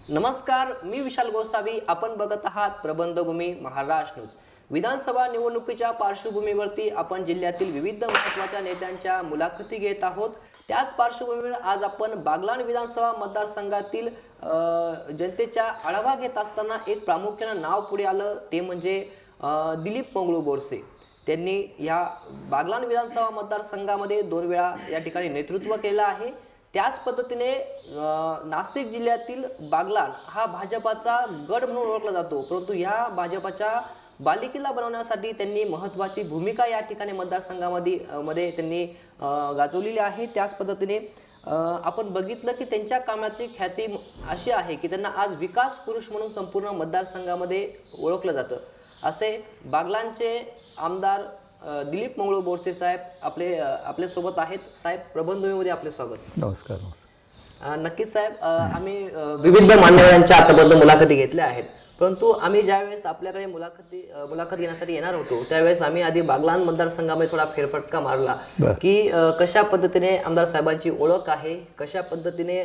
नमस्कार, मी विशाल गोसावी. आपण बघत आहात प्रबंधभूमी महाराष्ट्र न्यूज. विधानसभा निवडणुकीच्या पार्श्वभूमीवरती आपण जिल्ह्यातील विविध महत्त्वाच्या नेत्यांच्या मुलाखती घेत आहोत. त्याच पार्श्वभूमीवर आज आपण बागलाण विधानसभा मतदारसंघातील जनतेचा आढावा घेत असताना एक प्रामुख्याने नाव पुढे आलं, ते म्हणजे दिलीप मंगळू बोरसे. त्यांनी या बागलाण विधानसभा मतदारसंघामध्ये 2 वेळा या ठिकाणी नेतृत्व केलं आहे. त्याच पद्धतीने नाशिक जिल्ह्यातील बागलाण हा भाजपाचा गड म्हणून ओळखला जातो, परंतु या भाजपाच्या बालेकिल्ला बनवण्यासाठी त्यांनी महत्त्वाची भूमिका या ठिकाणी मतदारसंघामध्ये त्यांनी गाजवलेली आहे. त्याच पद्धतीने आपण बघितलं की त्यांच्या कामाची ख्याती अशी आहे की त्यांना आज विकास पुरुष म्हणून संपूर्ण मतदारसंघामध्ये ओळखलं जातं. असे बागलाणचे आमदार दिलीप मंगळू बोरसे साहेब आपल्या सोबत आहेत. साहेब, प्रबंधभूमीमध्ये आपले स्वागत. नमस्कार. नक्कीच साहेब, आम्ही विविध मान्यवरांच्या आतापर्यंत मुलाखती घेतल्या आहेत, परंतु आम्ही ज्यावेळेस आपल्याकडे मुलाखत घेण्यासाठी येणार होतो त्यावेळेस आम्ही आधी बागलाण मतदारसंघामध्ये थोडा फेरफटका मारला की कशा पद्धतीने आमदार साहेबांची ओळख आहे, कशा पद्धतीने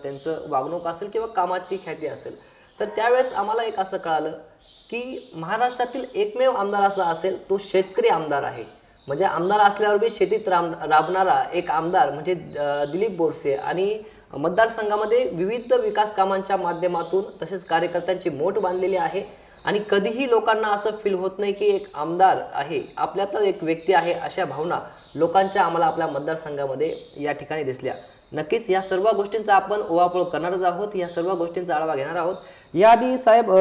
त्यांचं वागणूक असेल किंवा कामाची ख्याती असेल. तर त्यावेळेस आम्हाला एक असं कळालं की महाराष्ट्रातील एकमेव आमदार असा असेल तो शेतकरी आमदार आहे. म्हणजे आमदार असल्यावर बी शेतीत राबणारा एक आमदार म्हणजे दिलीप बोरसे. आणि मतदारसंघामध्ये विविध विकास कामांच्या माध्यमातून तसेच कार्यकर्त्यांची मोठ बांधलेली आहे. आणि कधीही लोकांना असं फील होत नाही की एक आमदार आहे, आपल्यातच एक व्यक्ती आहे, अशा भावना लोकांच्या आम्हाला आपल्या मतदारसंघामध्ये या ठिकाणी दिसल्या. नक्कीच या सर्व गोष्टींचा आपण ओवापोळ करणारच आहोत, या सर्व गोष्टींचा आढावा घेणार आहोत. याआधी साहेब,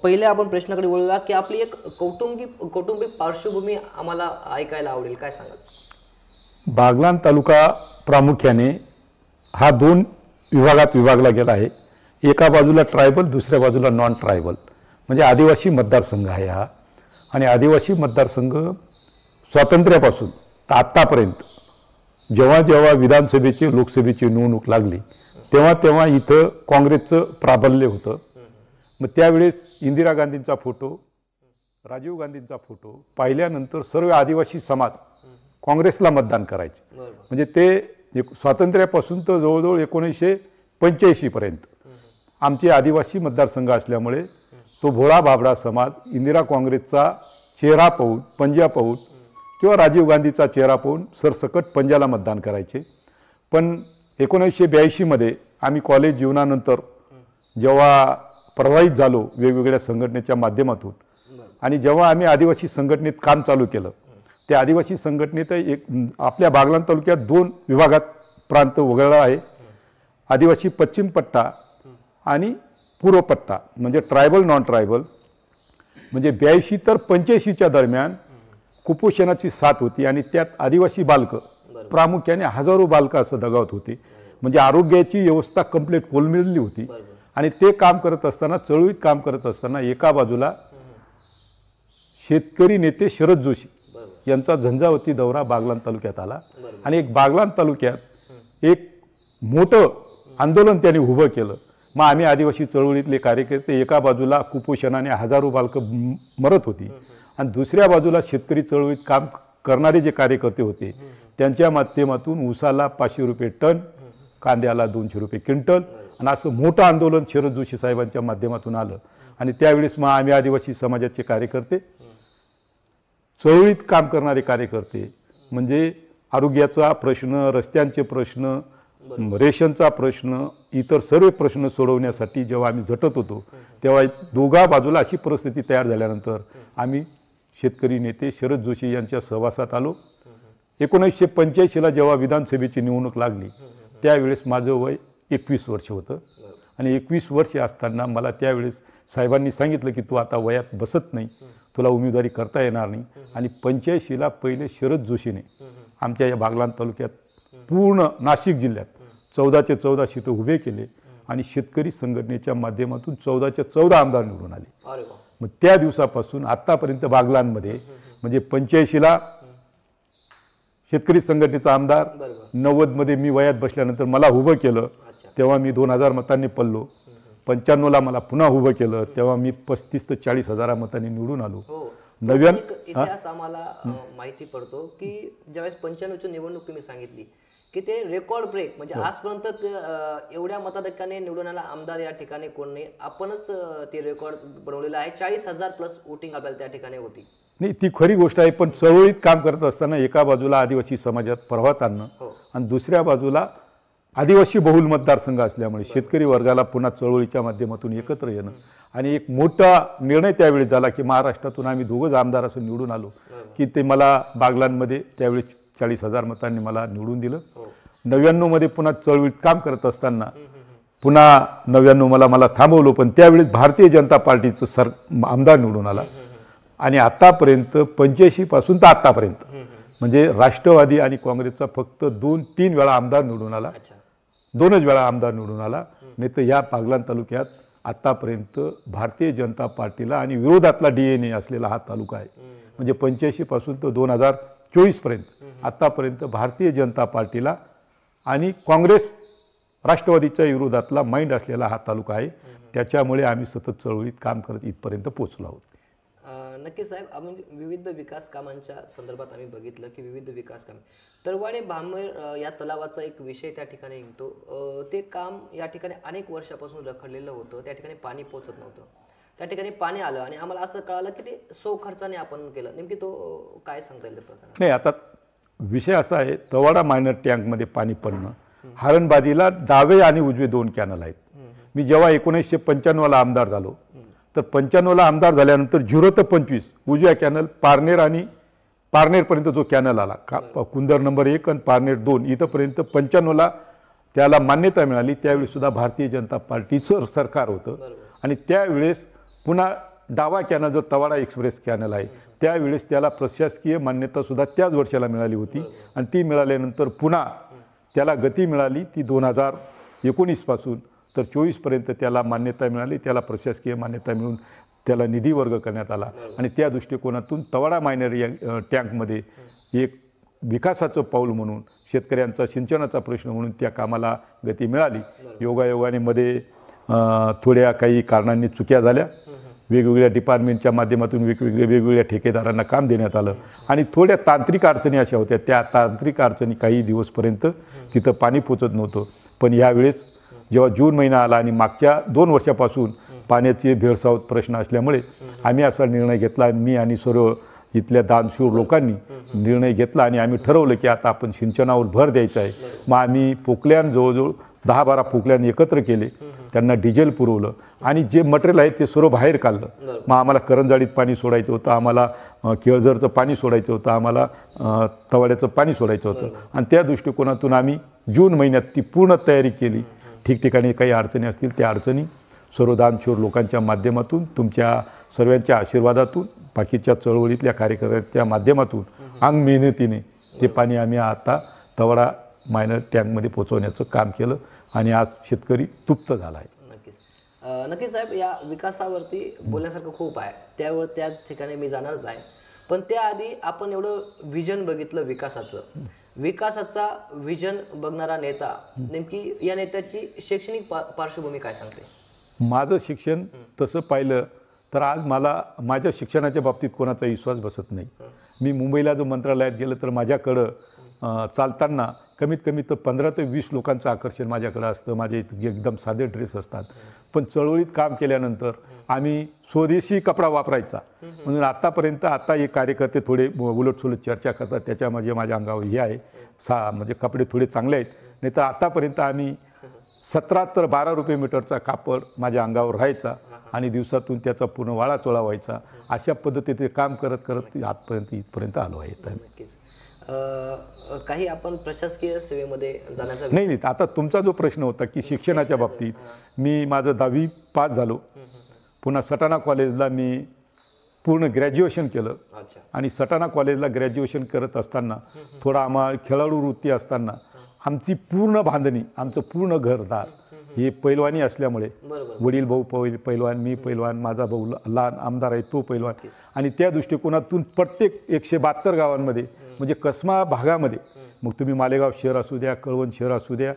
पहिले आपण प्रश्नाकडे वळूया की आपली एक कौटुंबिक पार्श्वभूमी आम्हाला ऐकायला आवडेल. काय सांगाल? बागलाण तालुका प्रामुख्याने हा 2 विभागात विभागला गेला आहे. एका बाजूला ट्रायबल, दुसऱ्या बाजूला नॉन ट्रायबल, म्हणजे आदिवासी मतदारसंघ आहे हा. आणि आदिवासी मतदारसंघ स्वातंत्र्यापासून तर आत्तापर्यंत जेव्हा जेव्हा विधानसभेची लोकसभेची निवडणूक लागली तेव्हा इथं काँग्रेसचं प्राबल्य होतं. मग त्यावेळेस इंदिरा गांधींचा फोटो, राजीव गांधींचा फोटो पाहिल्यानंतर सर्व आदिवासी समाज काँग्रेसला मतदान करायचे. म्हणजे ते स्वातंत्र्यापासून तर जवळजवळ 1985 पर्यंत आमचे आदिवासी मतदारसंघ असल्यामुळे तो भोळा भाबडा समाज इंदिरा काँग्रेसचा चेहरा पाहून, पंजा पाहून किंवा राजीव गांधीचा चेहरा पाहून सरसकट पंजाला मतदान करायचे. पण 1982 मध्ये आम्ही कॉलेज जीवनानंतर जेव्हा प्रभावित झालो वेगवेगळ्या संघटनेच्या माध्यमातून, आणि जेव्हा आम्ही आदिवासी संघटनेत काम चालू केलं, त्या आदिवासी संघटनेत आपल्या बागलाण तालुक्यात 2 विभागात प्रांत वगळला आहे. आदिवासी पश्चिम पट्टा आणि पूर्व पट्टा, म्हणजे ट्रायबल नॉन ट्रायबल. म्हणजे 82 तर 85च्या दरम्यान कुपोषणाची साथ होती आणि त्यात आदिवासी बालकं प्रामुख्याने हजारो बालकं असं दगावत होते. म्हणजे आरोग्याची व्यवस्था कंप्लीट कोलमडली होती. आणि ते काम करत असताना, चळवळीत काम करत असताना एका बाजूला शेतकरी नेते शरद जोशी यांचा झंझावती दौरा बागलाण तालुक्यात आला. आणि एक बागलाण तालुक्यात एक मोठं आंदोलन त्यांनी उभं केलं. मग आम्ही आदिवासी चळवळीतले कार्यकर्ते एका बाजूला कुपोषणाने हजारो बालकं मरत होती आणि दुसऱ्या बाजूला शेतकरी चळवळीत काम करणारे जे कार्यकर्ते होते त्यांच्या माध्यमातून ऊसाला 500 रुपये टन, कांद्याला 200 रुपये क्विंटल, आणि असं मोठं आंदोलन शरद जोशी साहेबांच्या माध्यमातून आलं. आणि त्यावेळेस मग आम्ही आदिवासी समाजाचे कार्यकर्ते, चळवळीत काम करणारे कार्यकर्ते, म्हणजे आरोग्याचा प्रश्न, रस्त्यांचे प्रश्न, रेशनचा प्रश्न, इतर सर्व प्रश्न सोडवण्यासाठी जेव्हा आम्ही झटत होतो तेव्हा दोघा बाजूला अशी परिस्थिती तयार झाल्यानंतर आम्ही शेतकरी नेते शरद जोशी यांच्या सहवासात आलो. 1985ला जेव्हा विधानसभेची निवडणूक लागली त्यावेळेस माझं वय 21 वर्ष होतं. आणि 21 वर्ष असताना मला त्यावेळेस साहेबांनी सांगितलं की तू आता वयात बसत नाही, तुला उमेदवारी करता येणार नाही. आणि 85ला पहिले शरद जोशीने आमच्या या बागलाण तालुक्यात पूर्ण नाशिक जिल्ह्यात 14चे 14 सीटं उभे केले आणि शेतकरी संघटनेच्या माध्यमातून 14चे 14 आमदार निवडून आले. मग त्या दिवसापासून आत्तापर्यंत बागलाणमध्ये म्हणजे 85ला शेतकरी संघटनेचा आमदार, 90मध्ये मी वयात बसल्यानंतर मला उभं केलं तेव्हा मी 2000 मतांनी पडलो. 95ला मला पुन्हा उभं केलं तेव्हा मी 35 ते 40 हजार मतांनी निवडून आलो. इतिहास आम्हाला माहिती पडतो की ज्यावेळेस 95ची निवडणूक तुम्ही सांगितली की ते रेकॉर्ड ब्रेक म्हणजे आजपर्यंत एवढ्या मताधिक्याने निवडून आला आमदार या ठिकाणी कोण नाही, आपणच ते रेकॉर्ड बनवलेलं आहे. 40,000+ वोटिंग आपल्याला त्या ठिकाणी होती. नाही, ती खरी गोष्ट आहे. पण चळवळीत काम करत असताना एका बाजूला आदिवासी समाजात प्रवाहात आणणं आणि दुसऱ्या बाजूला आदिवासी बहुल मतदारसंघ असल्यामुळे शेतकरी वर्गाला पुन्हा चळवळीच्या माध्यमातून एकत्र येणं आणि एक मोठा निर्णय त्यावेळी झाला की महाराष्ट्रातून आम्ही दोघंच आमदार असं निवडून आलो की ते मला बागलांमध्ये त्यावेळी 40,000 मतांनी मला निवडून दिलं. 99 मध्ये पुन्हा चळवळीत काम करत असताना पुन्हा 99 मला थांबवलं, पण त्यावेळेस भारतीय जनता पार्टीचं आमदार निवडून आला. आणि आतापर्यंत 85 पासून तर आतापर्यंत म्हणजे राष्ट्रवादी आणि काँग्रेसचा फक्त 2-3 वेळा आमदार निवडून आला, 2च वेळा आमदार निवडून आला. नाही तर या बागलाण तालुक्यात आतापर्यंत भारतीय जनता पार्टीला आणि विरोधातला DNA असलेला हा तालुका आहे. म्हणजे 85 पासून तर 2024 पर्यंत आतापर्यंत भारतीय जनता पार्टीला आणि काँग्रेस राष्ट्रवादीच्या विरोधातला माइंड असलेला हा तालुका आहे. त्याच्यामुळे आम्ही सतत चळवळीत काम करत इथपर्यंत पोहोचलो आहोत. नक्की साहेब, आपण विविध विकास कामांच्या संदर्भात आम्ही बघितलं की विविध विकास कामे तरवाडे भामर या तलावाचा एक विषय त्या ठिकाणी निघतो. ते काम या ठिकाणी अनेक वर्षापासून रखडलेलं होतं. त्या ठिकाणी पाणी पोहोचत नव्हतं. त्या ठिकाणी पाणी आलं आणि आम्हाला असं कळालं की ते सो खर्चाने आपण केलं. नेमकी तो काय सांगता येईल प्रकार? नाही, आता विषय असा आहे, तवाडा मायनर टँकमध्ये पाणी पडणं, हरणबादीला डावे आणि उजवे 2 कॅनल आहेत. मी जेव्हा 1995ला आमदार झालो तर 95ला आमदार झाल्यानंतर 0 ते 25 उजव्या कॅनल पारनेर आणि पारनेरपर्यंत जो कॅनल आला कुंदर नंबर 1 आणि पारनेर 2 इथंपर्यंत 95ला त्याला मान्यता मिळाली. त्यावेळी सुद्धा भारतीय जनता पार्टीचं सरकार होतं. आणि त्यावेळेस पुन्हा डावा कॅनल जो तवाडा एक्सप्रेस कॅनल आहे त्यावेळेस त्याला प्रशासकीय मान्यतासुद्धा त्याच वर्षाला मिळाली होती. आणि ती मिळाल्यानंतर पुन्हा त्याला गती मिळाली. ती 2019 पासून तर 24 पर्यंत त्याला मान्यता मिळाली. त्याला प्रशासकीय मान्यता मिळून त्याला निधी वर्ग करण्यात आला. आणि त्या दृष्टिकोनातून तवाडा मायनर टँकमध्ये एक विकासाचं पाऊल म्हणून शेतकऱ्यांचा सिंचनाचा प्रश्न म्हणून त्या कामाला गती मिळाली. योगायोगाने मध्ये थोड्या काही कारणांनी चुक्या झाल्या. वेगवेगळ्या डिपार्टमेंटच्या माध्यमातून वेगवेगळ्या ठेकेदारांना काम देण्यात आलं आणि थोड्या तांत्रिक अडचणी अशा होत्या. त्या तांत्रिक अडचणी काही दिवसपर्यंत तिथं पाणी पोचत नव्हतं. पण यावेळेस जेव्हा जून महिना आला आणि मागच्या 2 वर्षापासून पाण्याचे भेळसावत प्रश्न असल्यामुळे आम्ही असा निर्णय घेतला. मी आणि सर्व इथल्या दानशूर लोकांनी निर्णय घेतला आणि आम्ही ठरवलं की आता आपण सिंचनावर भर द्यायचा आहे. मग आम्ही पोकल्यान जवळजवळ 10-12 पोकल्यान एकत्र केले, त्यांना डिझेल पुरवलं आणि जे मटेरियल आहे ते सर्व बाहेर काढलं. मग आम्हाला करंजाडीत पाणी सोडायचं होतं, आम्हाला केळझरचं पाणी सोडायचं होतं, आम्हाला तवाड्याचं पाणी सोडायचं होतं. आणि त्या दृष्टिकोनातून आम्ही जून महिन्यात ती पूर्ण तयारी केली. ठिकठिकाणी काही अडचणी असतील त्या अडचणी सर्व दानशूर लोकांच्या माध्यमातून, तुमच्या सर्वांच्या आशीर्वादातून, बाकीच्या चळवळीतल्या कार्यकर्त्यांच्या माध्यमातून अंग मेहनतीने ते पाणी आम्ही आता तवाडा मायनर टँकमध्ये पोचवण्याचं काम केलं आणि आज शेतकरी तृप्त झाला आहे. नक्कीच साहेब, या विकासावरती बोलण्यासारखं खूप आहे. त्या ठिकाणी मी जाणारच आहे. पण त्याआधी आपण एवढं व्हिजन बघितलं विकासाचा व्हिजन बघणारा नेता, नेमकी या नेत्याची शैक्षणिक पार्श्वभूमी काय सांगते? माझं शिक्षण तसं पाहिलं तर आज मला माझ्या शिक्षणाच्या बाबतीत कोणाचा विश्वास बसत नाही. मी मुंबईला जो मंत्रालयात गेलं तर माझ्याकडं चालताना कमीत कमी तर 15 ते 20 लोकांचं आकर्षण माझ्याकडं असतं. माझे एकदम साधे ड्रेस असतात. पण चळवळीत काम केल्यानंतर आम्ही स्वदेशी कपडा वापरायचा म्हणून आतापर्यंत आता हे कार्यकर्ते थोडे उलटसुलट चर्चा करतात, त्याच्या माझ्या अंगावर हे आहे म्हणजे कपडे थोडे चांगले आहेत. नाही तर आतापर्यंत आम्ही 17 तर 12 रुपये मीटरचा कापड माझ्या अंगावर राहायचा आणि दिवसातून त्याचा पूर्ण वाळाचोळा व्हायचा. अशा पद्धतीने काम करत करत आजपर्यंत इथपर्यंत आलो आहे. काही आपण प्रशासकीय सेवेमध्ये जाण्याचा नाही. आता तुमचा जो प्रश्न होता की शिक्षणाच्या बाबतीत, मी माझं 10वी पास झालो. पुन्हा सटाणा कॉलेजला मी पूर्ण ग्रॅज्युएशन केलं आणि सटाणा कॉलेजला ग्रॅज्युएशन करत असताना थोडा आम्हाला खेळाडू वृत्ती असताना आमची पूर्ण बांधणी, आमचं पूर्ण घरदार हे पैलवानी असल्यामुळे वडील भाऊ पैलवान, मी पैलवान, माझा भाऊ लहान आमदार आहे तो पैलवान. आणि त्या दृष्टिकोनातून प्रत्येक 172 गावांमध्ये म्हणजे कसमा भागामध्ये, मग तुम्ही मालेगाव शहर असू द्या, कळवण शहर असू द्या,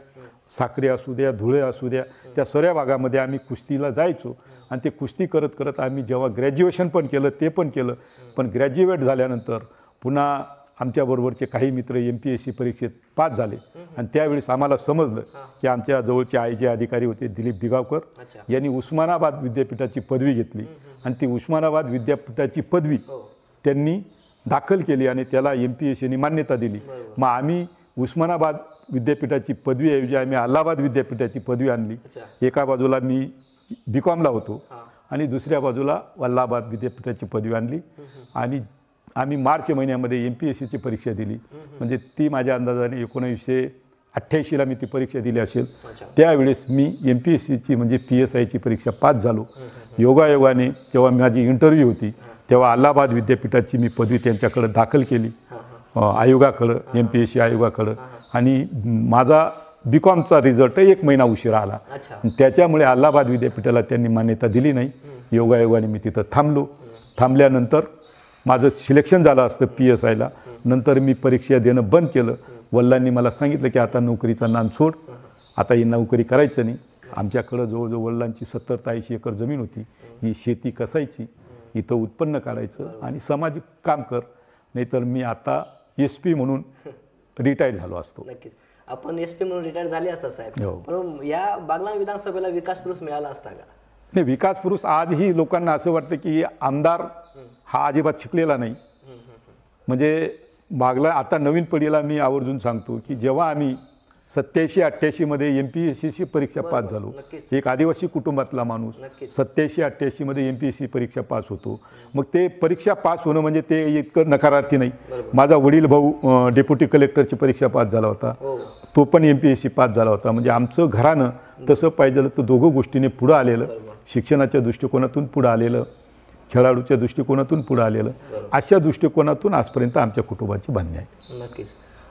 साक्री असू द्या, धुळे असू द्या, त्या सर्व भागामध्ये आम्ही कुस्तीला जायचो. आणि ते कुस्ती करत करत आम्ही जेव्हा ग्रॅज्युएशन पण केलं ते पण केलं. पण ग्रॅज्युएट झाल्यानंतर पुन्हा आमच्याबरोबरचे काही मित्र MPSC परीक्षेत पास झाले आणि त्यावेळेस आम्हाला समजलं की आमच्या जवळचे जे अधिकारी होते दिलीप दिगावकर अच्छा. यांनी उस्मानाबाद विद्यापीठाची पदवी घेतली आणि ती उस्मानाबाद विद्यापीठाची पदवी त्यांनी दाखल केली आणि त्याला MPSCने मान्यता दिली. मग आम्ही उस्मानाबाद विद्यापीठाची पदवीऐवजी आम्ही अलाहाबाद विद्यापीठाची पदवी आणली. एका बाजूला मी BComला होतो आणि दुसऱ्या बाजूला अलाहाबाद विद्यापीठाची पदवी आणली आणि आम्ही मार्च महिन्यामध्ये MPSCची परीक्षा दिली. म्हणजे ती माझ्या अंदाजाने 1988ला मी ती परीक्षा दिली असेल. त्यावेळेस मी MPSCची म्हणजे PSIची परीक्षा पास झालो. योगायोगाने जेव्हा माझी इंटरव्ह्यू होती तेव्हा अलाहाबाद विद्यापीठाची मी पदवी त्यांच्याकडे दाखल केली आयोगाकडं, MPSC आयोगाकडं. आणि माझा BComचा रिझल्ट 1 महिना उशिरा आला. त्याच्यामुळे अलाहाबाद विद्यापीठाला त्यांनी मान्यता दिली नाही. योगायोगाने मी तिथं थांबलो. थांबल्यानंतर माझं सिलेक्शन झालं असतं PSIला. नंतर मी परीक्षा देणं बंद केलं. वडिलांनी मला सांगितलं की आता नोकरीचा नाद सोड, आता ही नोकरी करायचं नाही. आमच्याकडं जवळजवळ वडिलांची 70 ते 80 एकर जमीन होती. ही शेती कसायची, इथं उत्पन्न काढायचं आणि सामाजिक काम कर, नाहीतर मी आता SP म्हणून रिटायर झालो असतो. नक्कीच आपण SP म्हणून रिटायर झाले असता साहेब, पण या बागलाण विधानसभेला विकास पुरुष मिळाला असता का? नाही, विकास पुरुष आजही लोकांना असं वाटतं की आमदार हा अजिबात शिकलेला नाही. म्हणजे बागला आता नवीन पिढीला मी आवर्जून सांगतो की जेव्हा आम्ही 87-88 मध्ये MPSCची परीक्षा पास झालो, एक आदिवासी कुटुंबातला माणूस 87-88 मध्ये MPSC परीक्षा पास होतो. मग ते परीक्षा पास होणं म्हणजे ते इतकं नकारार्थी नाही. माझा वडील भाऊ डेप्युटी कलेक्टरची परीक्षा पास झाला होता, तो पण MPSC पास झाला होता. म्हणजे आमचं घरानं तसं पाहिजे तर दोघं गोष्टीने पुढं आलेलं, शिक्षणाच्या दृष्टिकोनातून पुढं आलेलं, खेळाडूच्या दृष्टिकोनातून पुढं आलेलं. अशा दृष्टिकोनातून आजपर्यंत आमच्या कुटुंबाची बांधणी आहे. नक्कीच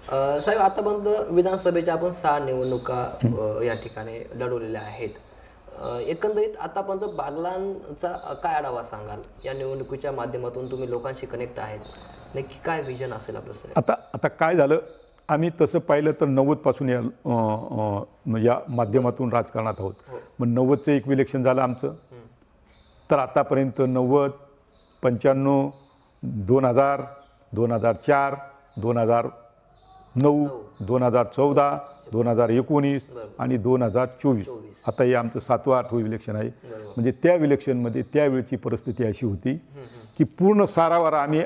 साहेब, आतापर्यंत विधानसभेच्या आपण 6 निवडणुका या ठिकाणी लढवलेल्या आहेत. एकंदरीत आतापर्यंत बागलाणचा काय आढावा सांगाल? या निवडणुकीच्या माध्यमातून तुम्ही लोकांशी कनेक्ट आहेत, नक्की काय विजन असेल आपलं साहेब? आता काय झालं, आम्ही तसं पाहिलं तर 90 पासून या माध्यमातून राजकारणात आहोत. मग 90चं एक इलेक्शन झालं आमचं, तर आतापर्यंत 90, 95, 2000, 2004, 2009, 2014, 2019 आणि 2024. आता हे आमचं 7वा-8वं इलेक्शन आहे. म्हणजे त्या इलेक्शनमध्ये त्यावेळची परिस्थिती अशी होती की पूर्ण सारावारा आम्ही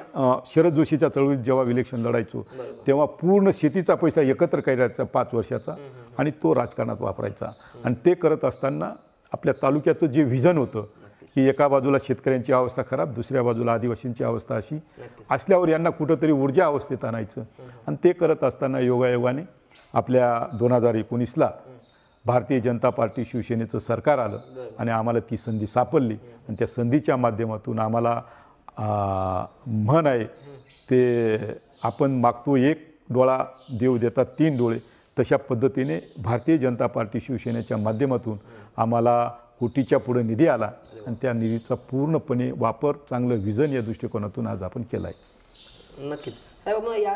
शरद जोशीच्या चळवळीत जेव्हा इलेक्शन लढायचो तेव्हा पूर्ण शेतीचा पैसा एकत्र करायचा 5 वर्षाचा आणि तो राजकारणात वापरायचा. आणि ते करत असताना आपल्या तालुक्याचं जे व्हिजन होतं की एका बाजूला शेतकऱ्यांची अवस्था खराब, दुसऱ्या बाजूला आदिवासींची अवस्था अशी असल्यावर यांना कुठंतरी ऊर्जा अवस्थेत आणायचं. आणि ते करत असताना योगायोगाने आपल्या 2019ला भारतीय जनता पार्टी शिवसेनेचं सरकार आलं आणि आम्हाला ती संधी सापडली. आणि त्या संधीच्या माध्यमातून आम्हाला म्हण आहे ते आपण मागतो 1 डोळा देव देतात 3 डोळे, तशा पद्धतीने भारतीय जनता पार्टी शिवसेनेच्या माध्यमातून आम्हाला कोटीच्या पुढे निधी आला आणि त्या निधीचा पूर्णपणे वापर चांगलं विजन या दृष्टिकोनातून आज आपण केला आहे. नक्कीच साहेब, आपण या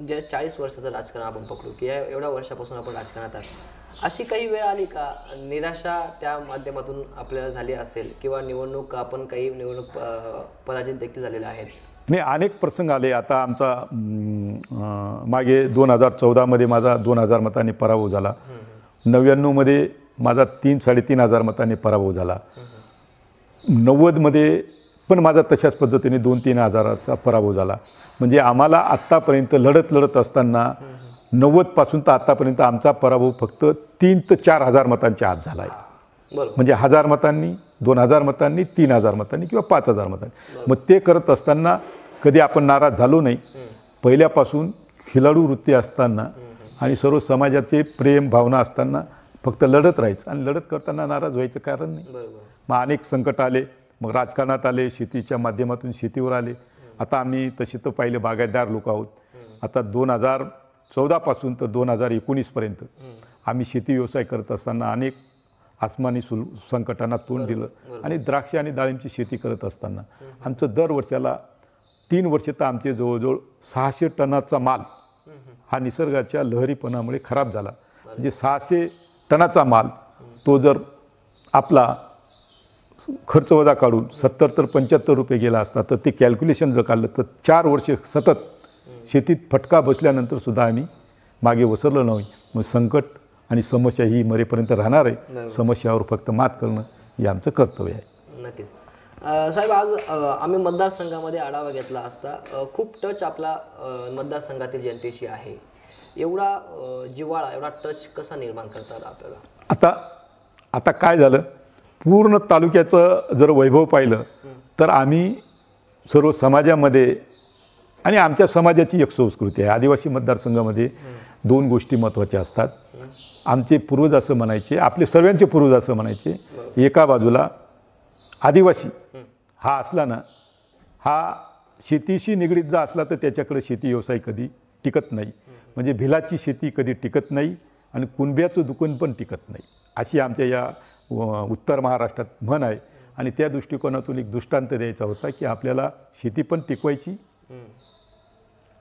ज्या 40 वर्षाचं राजकारण आपण पकडू की या एवढ्या वर्षापासून आपण राजकारणात आहात, अशी काही वेळ आली का निराशा त्या माध्यमातून आपल्याला झाली असेल किंवा निवडणूक आपण काही निवडणूक पराजित देखील झालेल्या आहेत? नाही, अनेक प्रसंग आले. आता आमचा मागे 2014 मध्ये माझा 2000 मतांनी पराभव झाला. 99 मध्ये माझा 3-3.5 मतांनी पराभव झाला. 90 मध्ये पण माझा तशाच पद्धतीने 2-3 हजाराचा पराभव झाला. म्हणजे आम्हाला आत्तापर्यंत लढत असताना 90 पासून तर आत्तापर्यंत आमचा पराभव फक्त 3 ते 4 हजार मतांच्या आत झाला आहे. म्हणजे 1000 मतांनी, 2000 मतांनी, 3000 मतांनी किंवा 5000 मतांनी. मग ते करत असताना कधी आपण नाराज झालो नाही. पहिल्यापासून खिलाडू वृत्ती असताना आणि सर्व समाजाचे प्रेम भावना असताना फक्त लढत राहायचं आणि लढत करताना नाराज व्हायचं कारण नाही. मग अनेक संकट आले, मग राजकारणात आले, शेतीच्या माध्यमातून शेतीवर आले. आता आम्ही तसे तर पहिले बागायतदार लोक आहोत. आता 2014 पासून तर 2019 पर्यंत आम्ही शेती व्यवसाय करत असताना अनेक आसमानी संकटांना तोंड दिलं आणि द्राक्ष आणि डाळिंबची शेती करत असताना आमचं दर वर्षाला 3 वर्ष तर आमचे जवळजवळ 600 टनाचा माल हा निसर्गाच्या लहरीपणामुळे खराब झाला. म्हणजे 600 टनाचा माल तो जर आपला खर्च वजा काढून 70 तर 75 रुपये गेला असता तर ते कॅल्क्युलेशन जर काढलं तर 4 वर्ष सतत शेतीत फटका बसल्यानंतर सुद्धा आम्ही मागे वसरलो नाही. मग संकट आणि समस्या ही मरेपर्यंत राहणार आहे. समस्यावर फक्त मात करणं हे आमचं कर्तव्य आहे. नक्कीच. साहेब, आज आम्ही मतदारसंघामध्ये आढावा घेतला असता खूप टच आपला मतदारसंघातील जनतेशी आहे. एवढा जिव्हाळा, एवढा टच कसा निर्माण करतात आपल्याला? आता काय झालं, पूर्ण तालुक्याचं जर वैभव पाहिलं तर आम्ही सर्व समाजामध्ये आणि आमच्या समाजाची एक संस्कृती आहे. आदिवासी मतदारसंघामध्ये दोन गोष्टी महत्त्वाच्या असतात. आमचे पूर्वज असं म्हणायचे, आपले सर्वांचे पूर्वज असं म्हणायचे, एका बाजूला आदिवासी हा असला ना, हा शेतीशी निगडीत जर असला तर त्याच्याकडे शेती व्यवसाय कधी टिकत नाही. म्हणजे भिलाची शेती कधी टिकत नाही आणि कुणब्याचं दुकान पण टिकत नाही, अशी आमच्या या उत्तर महाराष्ट्रात म्हण आहे. आणि त्या दृष्टिकोनातून एक दृष्टांत द्यायचा होता की आपल्याला शेती पण टिकवायची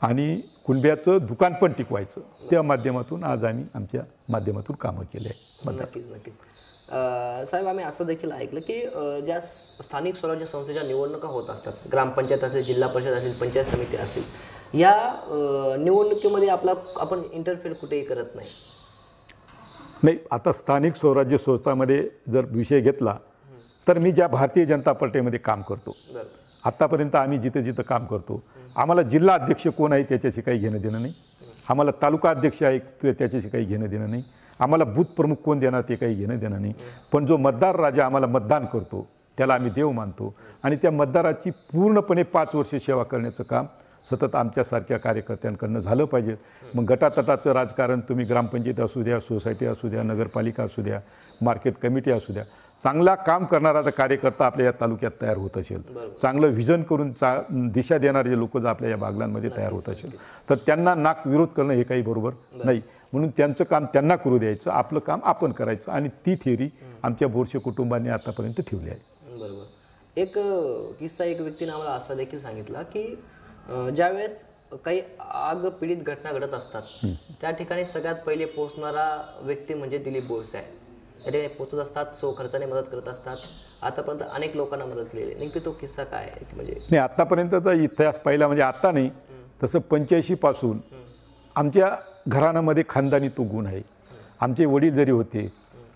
आणि कुणब्याचं दुकान पण टिकवायचं. त्या माध्यमातून आज आम्ही आमच्या माध्यमातून कामं केले आहे. नक्कीच नक्कीच. साहेब, आम्ही असं देखील ऐकलं की ज्या स्थानिक स्वराज्य संस्थेच्या निवडणुका होत असतात, ग्रामपंचायत असेल, जिल्हा परिषद असेल, पंचायत समिती असतील, या निवडणुकीमध्ये आपण इंटरफेअर कुठेही करत नाही. आता स्थानिक स्वराज्य संस्थांमध्ये जर विषय घेतला तर मी ज्या भारतीय जनता पार्टीमध्ये काम करतो, आत्तापर्यंत आम्ही जिथं जिथं काम करतो, आम्हाला जिल्हा अध्यक्ष कोण आहे त्याच्याशी काही घेणं देणं नाही. आम्हाला तालुका अध्यक्ष आहे त्याच्याशी काही घेणं देणं नाही. आम्हाला बूथ प्रमुख कोण देणार ते काही घेणं देणं नाही. पण जो मतदार राजा आम्हाला मतदान करतो त्याला आम्ही देव मानतो आणि त्या मतदाराची पूर्णपणे 5 वर्ष सेवा करण्याचं काम सतत आमच्यासारख्या कार्यकर्त्यांकडनं झालं पाहिजे. मग गटातटाचं राजकारण तुम्ही ग्रामपंचायत असू द्या, सोसायटी असू द्या, नगरपालिका असू द्या, मार्केट कमिटी असू द्या, चांगला काम करणारा जर कार्यकर्ता आपल्या या तालुक्यात तयार होत असेल, चांगलं व्हिजन करून दिशा देणारे जे लोक जर आपल्या या बागलांमध्ये तयार होत असेल तर त्यांना नाक विरोध करणं हे काही बरोबर नाही. म्हणून त्यांचं काम त्यांना करू द्यायचं, आपलं काम आपण करायचं. आणि ती थिअरी आमच्या बोरसे कुटुंबांनी आतापर्यंत ठेवली आहे. बरोबर. एक किस्सा एक व्यक्तीने आम्हाला असा देखील सांगितला की ज्यावेळेस काही आग पीडित घटना घडत असतात त्या ठिकाणी सगळ्यात पहिले पोहोचणारा व्यक्ती म्हणजे दिलीप बोरसे आहे. ते पोहोचत असतात, खर्चाने मदत करत असतात. आतापर्यंत अनेक लोकांना मदत केली. नेमकी तो किस्सा काय आहे? म्हणजे नाही, आतापर्यंतचा इतिहास पाहिला म्हणजे आता नाही, तसं 85 पासून आमच्या घराण्यामध्ये खानदानी तो गुण आहे. आमचे वडील जरी होते,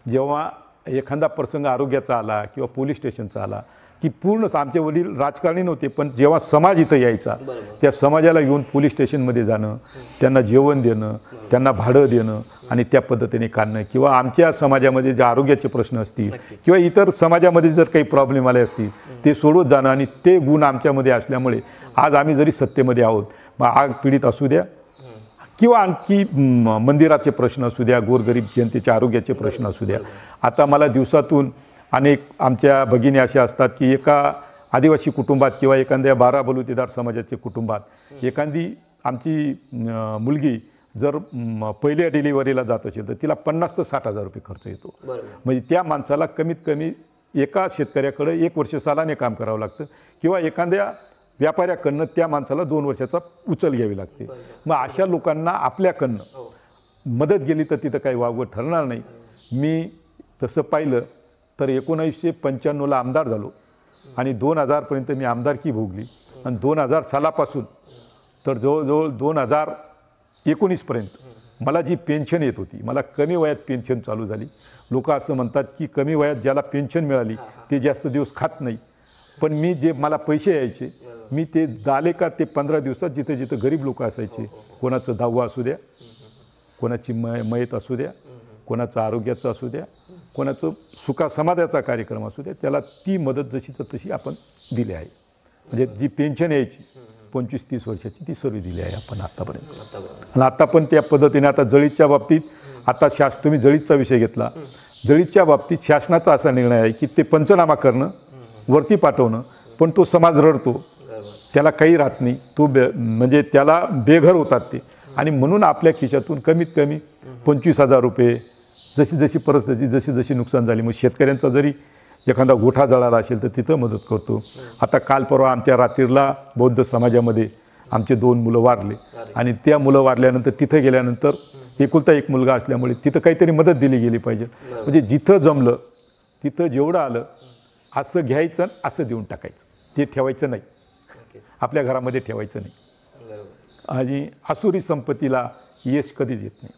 जेव्हा एखादा प्रसंग आरोग्याचा आला किंवा पोलीस स्टेशनचा आला की पूर्णच आमचे वडील राजकारणी नव्हते, पण जेव्हा समाज इथं यायचा त्या समाजाला घेऊन पोलीस स्टेशनमध्ये जाणं, त्यांना जेवण देणं, त्यांना भाडं देणं आणि त्या पद्धतीने काढणं, किंवा आमच्या समाजामध्ये जे आरोग्याचे प्रश्न असतील किंवा इतर समाजामध्ये जर काही प्रॉब्लेम आले असतील ते सोडवत जाणं, आणि ते गुण आमच्यामध्ये असल्यामुळे आज आम्ही जरी सत्तेमध्ये आहोत, मग आग पीडित असू द्या किंवा आणखी मंदिराचे प्रश्न असू द्या, गोरगरीब जनतेच्या आरोग्याचे प्रश्न असू द्या. आता मला दिवसातून अनेक आमच्या भगिनी अशा असतात की एका आदिवासी कुटुंबात किंवा एखाद्या 12 बलुतेदार समाजाच्या कुटुंबात एखादी आमची मुलगी जर पहिल्या डिलिव्हरीला जात असेल तर तिला 50 ते 60 हजार रुपये खर्च येतो. म्हणजे त्या माणसाला कमीत कमी एका शेतकऱ्याकडे 1 वर्ष सालाने काम करावं लागतं किंवा एखाद्या व्यापाऱ्याकडनं त्या माणसाला 2 वर्षाचा उचल घ्यावी लागते. मग अशा लोकांना आपल्याकडनं मदत गेली तर तिथं काही वावगं ठरणार नाही. मी तसं पाहिलं तर 1995ला आमदार झालो आणि 2000पर्यंत मी आमदारकी भोगली आणि 2000 सालापासून तर जवळजवळ 2019पर्यंत मला जी पेन्शन येत होती, मला कमी वयात पेन्शन चालू झाली. लोक असं म्हणतात की कमी वयात ज्याला पेन्शन मिळाली ते जास्त दिवस खात नाही, पण मी जे मला पैसे यायचे मी ते झाले का ते 15 दिवसात जिथं जिथं गरीब लोक असायचे, कोणाचं 10वा असू द्या, कोणाची मयत असू द्या, कोणाचं आरोग्याचं असू द्या, कोणाचं सुखा समाधाचा कार्यक्रम असू द्या, त्याला ती मदत जशीच तशी आपण दिली आहे. म्हणजे जी पेन्शन यायची 25-30 वर्षाची ती सर्व दिली आहे आपण आत्तापर्यंत. आणि आता पण त्या पद्धतीने आता जळीतच्या बाबतीत आता तुम्ही जळीतचा विषय घेतला, जळीतच्या बाबतीत शासनाचा असा निर्णय आहे की ते पंचनामा करणं, वरती पाठवणं, पण तो समाज रडतो, त्याला काही राहत नाही, तो म्हणजे त्याला बेघर होतात ते. आणि म्हणून आपल्या खिशातून कमीत कमी 25,000 रुपये जशी जशी परिस्थिती जशी जशी नुकसान झाली, मग शेतकऱ्यांचा जरी एखादा गोठा जळाला असेल तर तिथं मदत करतो. आता काल परवा आमच्या रात्रीला बौद्ध समाजामध्ये आमचे 2 मुलं वारले आणि त्या मुलं वारल्यानंतर तिथं गेल्यानंतर एकुलता एक मुलगा असल्यामुळे तिथं काहीतरी मदत दिली गेली पाहिजे. म्हणजे जिथं जमलं तिथं जेवढं आलं असं घ्यायचं, असं देऊन टाकायचं, ते ठेवायचं नाही, आपल्या घरामध्ये ठेवायचं नाही. आणि आसुरी संपत्तीला यश कधीच येत नाही.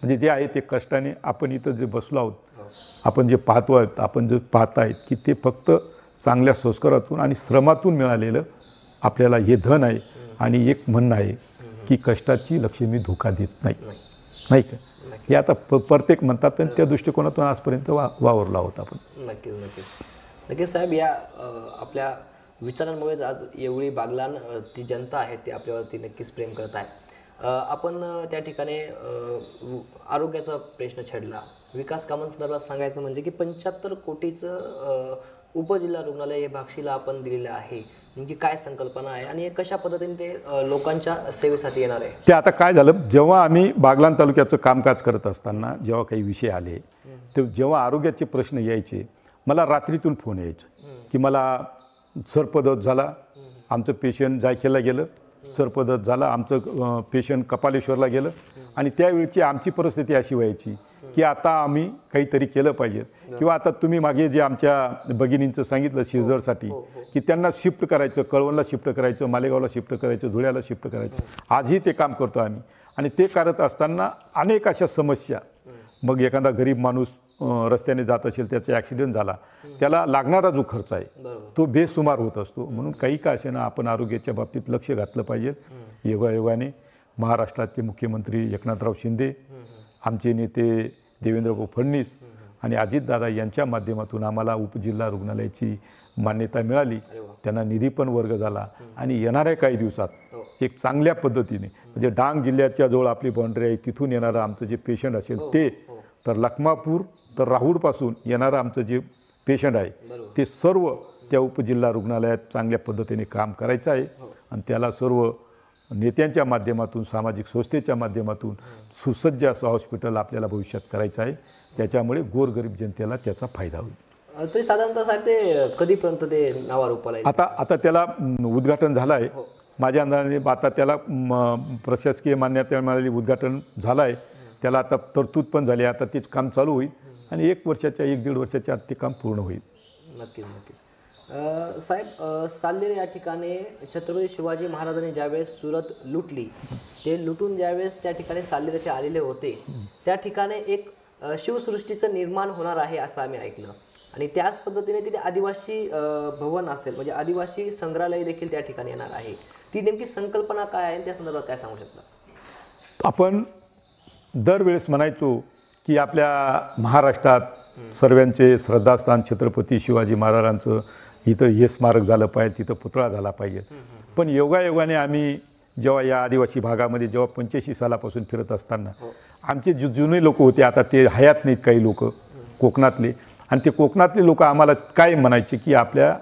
म्हणजे जे आहे ते कष्टाने आपण इथं जे बसलो आहोत, आपण जे पाहतो आहेत, आपण जे पाहतायत की ते फक्त चांगल्या संस्कारातून आणि श्रमातून मिळालेलं आपल्याला हे धन आहे. आणि एक म्हणणं आहे की कष्टाची लक्ष्मी धोका देत नाही, नाही का? हे आता प्रत्येक म्हणतात आणि त्या दृष्टिकोनातून आजपर्यंत वावरला होता आपण. नक्कीच नक्कीच नक्कीच साहेब, या आपल्या विचारांमुळेच आज एवढी बागलाण ती जनता आहे ती आपल्यावरती नक्कीच प्रेम करत आहे. आपण त्या ठिकाणी आरोग्याचा प्रश्न छेडला. विकास कामांसंदर्भात सांगायचं म्हणजे की 75 कोटीचं उपजिल्हा रुग्णालय हे भागशीला आपण दिलेलं आहे. नेमकी काय संकल्पना आहे आणि कशा पद्धतीने ते लोकांच्या सेवेसाठी येणार आहे? ते आता काय झालं, जेव्हा आम्ही बागलाण तालुक्याचं कामकाज करत असताना जेव्हा काही विषय आले, ते जेव्हा आरोग्याचे प्रश्न यायचे, मला रात्रीतून फोन यायचे की मला सर्पदंश झाला, आमचं पेशंट जायखेला गेलं, सर्पदंश झाला, आमचं पेशंट कपालेश्वरला गेलं. आणि त्यावेळची आमची परिस्थिती अशी व्हायची की आता आम्ही काहीतरी केलं पाहिजे. किंवा आता तुम्ही मागे जे आमच्या भगिनींचं सांगितलं शिरजरसाठी की त्यांना शिफ्ट करायचं, कळवणला शिफ्ट करायचं, मालेगावला शिफ्ट करायचं, धुळ्याला शिफ्ट करायचं. आजही ते काम करतो आम्ही. आणि ते करत असताना अनेक अशा समस्या, मग एखादा गरीब माणूस रस्त्याने जात असेल, त्याचा ॲक्सिडेंट झाला, त्याला लागणारा जो खर्च आहे तो बेसुमार होत असतो. म्हणून काही का असेना आपण आरोग्याच्या बाबतीत लक्ष घातलं पाहिजे. योगायोगाने महाराष्ट्राचे मुख्यमंत्री एकनाथराव शिंदे, आमचे नेते देवेंद्र फडणवीस आणि अजितदादा यांच्या माध्यमातून आम्हाला उपजिल्हा रुग्णालयाची मान्यता मिळाली. त्यांना निधी पण वर्ग झाला. आणि येणाऱ्या काही दिवसात एक चांगल्या पद्धतीने म्हणजे डांग जिल्ह्याच्या जवळ आपली बाउंड्री आहे, तिथून येणारं आमचं जे पेशंट असेल ते, तर लखमापूर तर राहुडपासून येणारं आमचं जे पेशंट आहे ते सर्व त्या उपजिल्हा रुग्णालयात चांगल्या पद्धतीने काम करायचं आहे. आणि त्याला सर्व नेत्यांच्या माध्यमातून, सामाजिक संस्थेच्या माध्यमातून सुसज्ज असं हॉस्पिटल आपल्याला भविष्यात करायचं आहे. त्याच्यामुळे गोरगरीब जनतेला त्याचा फायदा होईल. तरी साधारणतः साहेब ते कधीपर्यंत ते नावारूपाला येईल? आता त्याला उद्घाटन झालं आहे. माझ्या अंदाजाने आता त्याला प्रशासकीय मान्यता मिळालेली, उद्घाटन झालं आहे. त्याला आता तरतूद पण झाली. आता तेच काम चालू होईल आणि 1-1.5 वर्षाच्या आत ते काम पूर्ण होईल. नक्कीच नक्कीच साहेब, साल्हेर या ठिकाणी छत्रपती शिवाजी महाराजांनी ज्यावेळेस सुरत लुटली, ते लुटून ज्यावेळेस त्या ठिकाणी साल्हेरचे आलेले होते, त्या ठिकाणी एक शिवसृष्टीचं निर्माण होणार आहे असं आम्ही ऐकलं. आणि त्याच पद्धतीने तिथे आदिवासी भवन असेल, म्हणजे आदिवासी संग्रहालय देखील त्या ठिकाणी येणार आहे. ती नेमकी संकल्पना काय आहे त्या संदर्भात काय सांगू शकता? आपण दरवेळेस म्हणायचो की आपल्या महाराष्ट्रात सर्वांचे श्रद्धास्थान छत्रपती शिवाजी महाराजांचं इथं हे स्मारक झालं पाहिजे, तिथं पुतळा झाला पाहिजे. पण योगायोगाने आम्ही जेव्हा या आदिवासी भागामध्ये जेव्हा 85 सालापासून फिरत असताना आमचे जुने लोक होते, आता ते हयात नाहीत काही लोक कोकणातले, आणि ते कोकणातले लोक आम्हाला काय म्हणायचे की आपल्या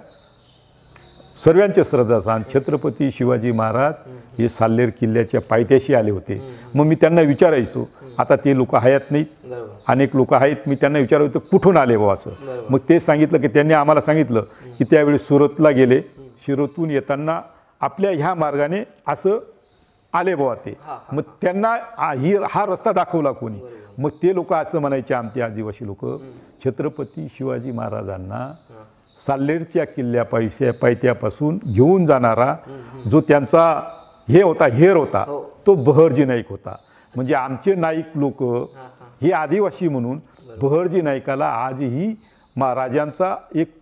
सर्वांचे श्रद्धास्थान छत्रपती शिवाजी महाराज हे साल्हेर किल्ल्याच्या पायथ्याशी आले होते. मग मी त्यांना विचारायचो, आता ते लोक हयात नाहीत, अनेक लोक आहेत, मी त्यांना विचारायचो कुठून आले बुवा असं. मग ते सांगितलं की त्यांनी आम्हाला सांगितलं की त्यावेळी सुरतला गेले, सुरतून येताना आपल्या ह्या मार्गाने असं आले बुवा ते. मग त्यांना हा रस्ता दाखवला कोणी. मग ते लोक असं म्हणायचे, आमचे आदिवासी लोक, छत्रपती शिवाजी महाराजांना साल्हेरच्या किल्ल्या पायथ्यापासून घेऊन जाणारा जो त्यांचा हे होता, हेर होता, तो बहरजी नाईक होता. म्हणजे आमचे नाईक लोक हे आदिवासी म्हणून बहरजी नाईकाला आजही महाराजांचा एक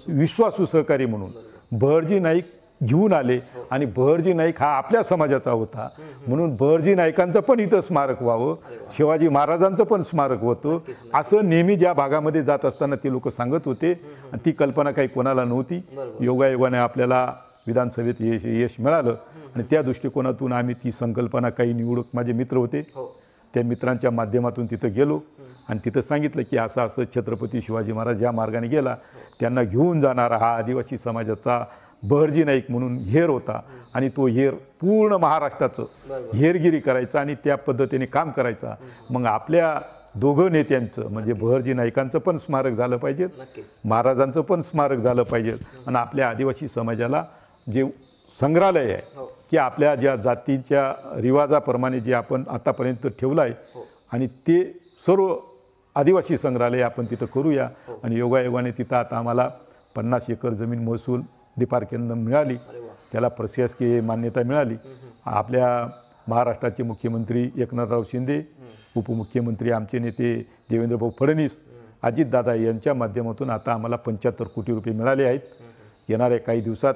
विश्वासू सहकारी म्हणून बहरजी नाईक घेऊन आले. आणि बहरजी नाईक हा आपल्या समाजाचा होता, म्हणून बहरजी नाईकांचं पण इथं स्मारक व्हावं, शिवाजी महाराजांचं पण स्मारक होतं असं नेहमी ज्या भागामध्ये जात असताना ते लोक सांगत होते. आणि ती कल्पना काही कोणाला नव्हती. योगायोगाने आपल्याला विधानसभेत यश मिळालं आणि त्या दृष्टिकोनातून आम्ही ती संकल्पना, काही निवडक माझे मित्र होते, त्या मित्रांच्या माध्यमातून तिथं गेलो आणि तिथं सांगितलं की असं असं छत्रपती शिवाजी महाराज ज्या मार्गाने गेला, त्यांना घेऊन जाणारा हा आदिवासी समाजाचा बहरजी नाईक म्हणून हेर होता. आणि तो हेर पूर्ण महाराष्ट्राचं हेरगिरी करायचा आणि त्या पद्धतीने काम करायचा. मग आपल्या दोघं नेत्यांचं म्हणजे बहरजी नाईकांचं पण स्मारक झालं पाहिजे, महाराजांचं पण स्मारक झालं पाहिजे. आणि आपल्या आदिवासी समाजाला जे संग्रहालय आहे की आपल्या ज्या जातीच्या रिवाजाप्रमाणे जे आपण आतापर्यंत ठेवलं आहे, आणि ते सर्व आदिवासी संग्रहालय आपण तिथं करूया. आणि योगायोगाने तिथं आता आम्हाला 50 एकर जमीन महसूल डिपार्टमेंटनं मिळाली, त्याला प्रशासकीय मान्यता मिळाली. आपल्या महाराष्ट्राचे मुख्यमंत्री एकनाथराव शिंदे, उपमुख्यमंत्री आमचे नेते देवेंद्रभाऊ फडणवीस, अजितदादा यांच्या माध्यमातून आता आम्हाला 75 कोटी रुपये मिळाले आहेत. येणाऱ्या काही दिवसात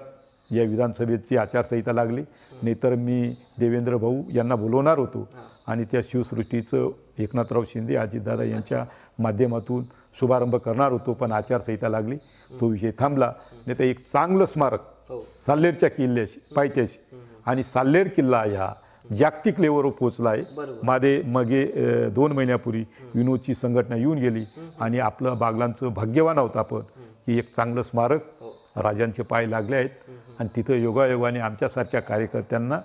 या विधानसभेची आचारसंहिता लागली, नाहीतर मी देवेंद्र भाऊ यांना बोलवणार होतो आणि त्या शिवसृष्टीचं एकनाथराव शिंदे अजितदादा यांच्या माध्यमातून शुभारंभ करणार होतो, पण आचारसंहिता लागली, तो विषय थांबला. नाही तर एक चांगलं स्मारक साल्हेरच्या किल्ल्याशी पायथ्याशी, आणि साल्हेर किल्ला ह्या जागतिक लेवलवर पोचला आहे. मागे 2 महिन्यापूर्वी विनोदची संघटना येऊन गेली आणि आपलं बागलांचं भाग्यवान आहोत आपण की एक चांगलं स्मारक राजांचे पाय लागले आहेत आणि तिथं योगायोगाने आमच्यासारख्या कार्यकर्त्यांना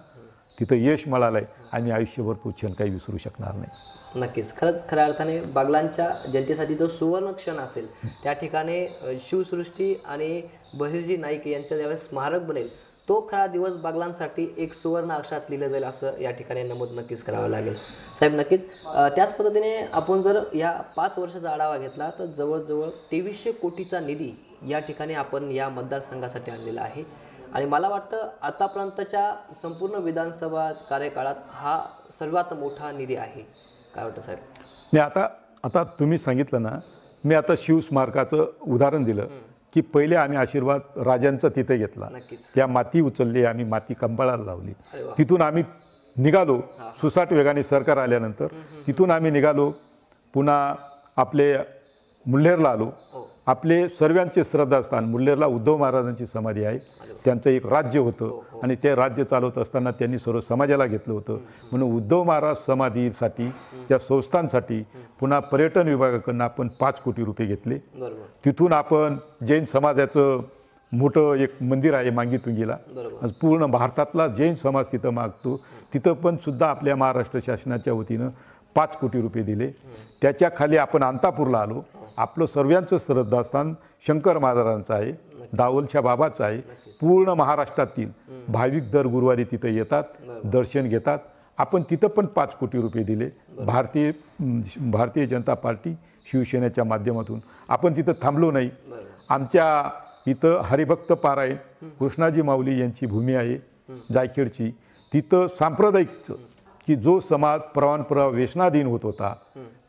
तिथं यश मिळालं आहे. आम्ही आयुष्यभर तो क्षण काही विसरू शकणार नाही. नक्कीच, खरंच खऱ्या अर्थाने बागलांच्या जनतेसाठी जो सुवर्ण क्षण असेल त्या ठिकाणी शिवसृष्टी आणि बहिर्जी नाईक यांचं ज्यावेळेस स्मारक बनेल तो खरा दिवस बागलांसाठी एक सुवर्ण अक्षरात लिहिलं जाईल असं या ठिकाणी नमूद नक्कीच करावं लागेल. साहेब नक्कीच त्याच पद्धतीने आपण जर या 5 वर्षाचा आढावा घेतला तर जवळजवळ 2300 कोटीचा निधी या ठिकाणी आपण या मतदारसंघासाठी आणलेला आहे आणि मला वाटतं आतापर्यंतच्या संपूर्ण विधानसभा कार्यकाळात हा सर्वात मोठा निधी आहे. काय वाटतं साहेब? नाही, आता तुम्ही सांगितलं ना, मी आता शिवस्मारकाचं उदाहरण दिलं की पहिले आम्ही आशीर्वाद राजांचा तिथे घेतला, त्या माती उचलली, आम्ही माती कंपाळाला लावली, तिथून आम्ही निघालो सुसाट वेगाने सरकार आल्यानंतर, तिथून आम्ही निघालो पुन्हा आपले मुल्हेरला आलो. आपले सर्वांचे श्रद्धास्थान मुल्हेरला उद्धव महाराजांची समाधी आहे. त्यांचं एक राज्य होतं आणि ते राज्य चालवत असताना त्यांनी सर्व समाजाला घेतलं होतं, म्हणून उद्धव महाराज समाधीसाठी त्या संस्थांसाठी पुन्हा पर्यटन विभागाकडून आपण 5 कोटी रुपये घेतले. तिथून आपण जैन समाजाचं मोठं एक मंदिर आहे मांगीतुंगीला, पूर्ण भारतातला जैन समाज तिथं मागतो, तिथं पण सुद्धा आपल्या महाराष्ट्र शासनाच्या वतीनं 5 कोटी रुपये दिले. त्याच्या खाली आपण अंतापूरला आलो. आपलं सर्वांचं श्रद्धास्थान शंकर महाराजांचं आहे, दावलच्या बाबाचं आहे. पूर्ण महाराष्ट्रातील भाविक दर गुरुवारी तिथं येतात, दर्शन घेतात. आपण तिथं पण 5 कोटी रुपये दिले. भारतीय जनता पार्टी शिवसेनेच्या माध्यमातून आपण तिथं थांबलो नाही. आमच्या इथं हरिभक्त पारायण कृष्णाजी माऊली यांची भूमी आहे जायखेडची, तिथं सांप्रदायिकचं की जो समाज परवानपरा व्यसनाधीन होत होता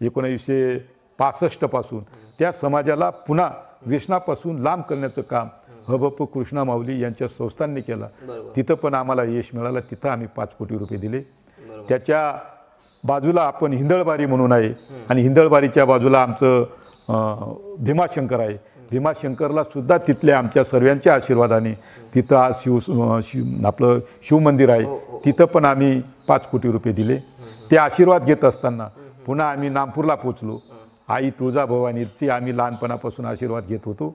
1965 पासून, त्या समाजाला पुन्हा व्यसनापासून लांब करण्याचं काम हबप कृष्णा माऊली यांच्या संस्थांनी केलं. तिथं पण आम्हाला यश मिळालं, तिथं आम्ही 5 कोटी रुपये दिले. त्याच्या बाजूला आपण हिंदळबारी म्हणून आहे आणि हिंदळबारीच्या बाजूला आमचं भीमाशंकर आहे. भीमाशंकरला सुद्धा तिथल्या आमच्या सर्वांच्या आशीर्वादाने तिथं आज आपलं शिवमंदिर आहे, तिथं पण आम्ही 5 कोटी रुपये दिले. ते आशीर्वाद घेत असताना पुन्हा आम्ही नागपूरला पोचलो. आई तुळजाभवानीची आम्ही लहानपणापासून आशीर्वाद घेत होतो.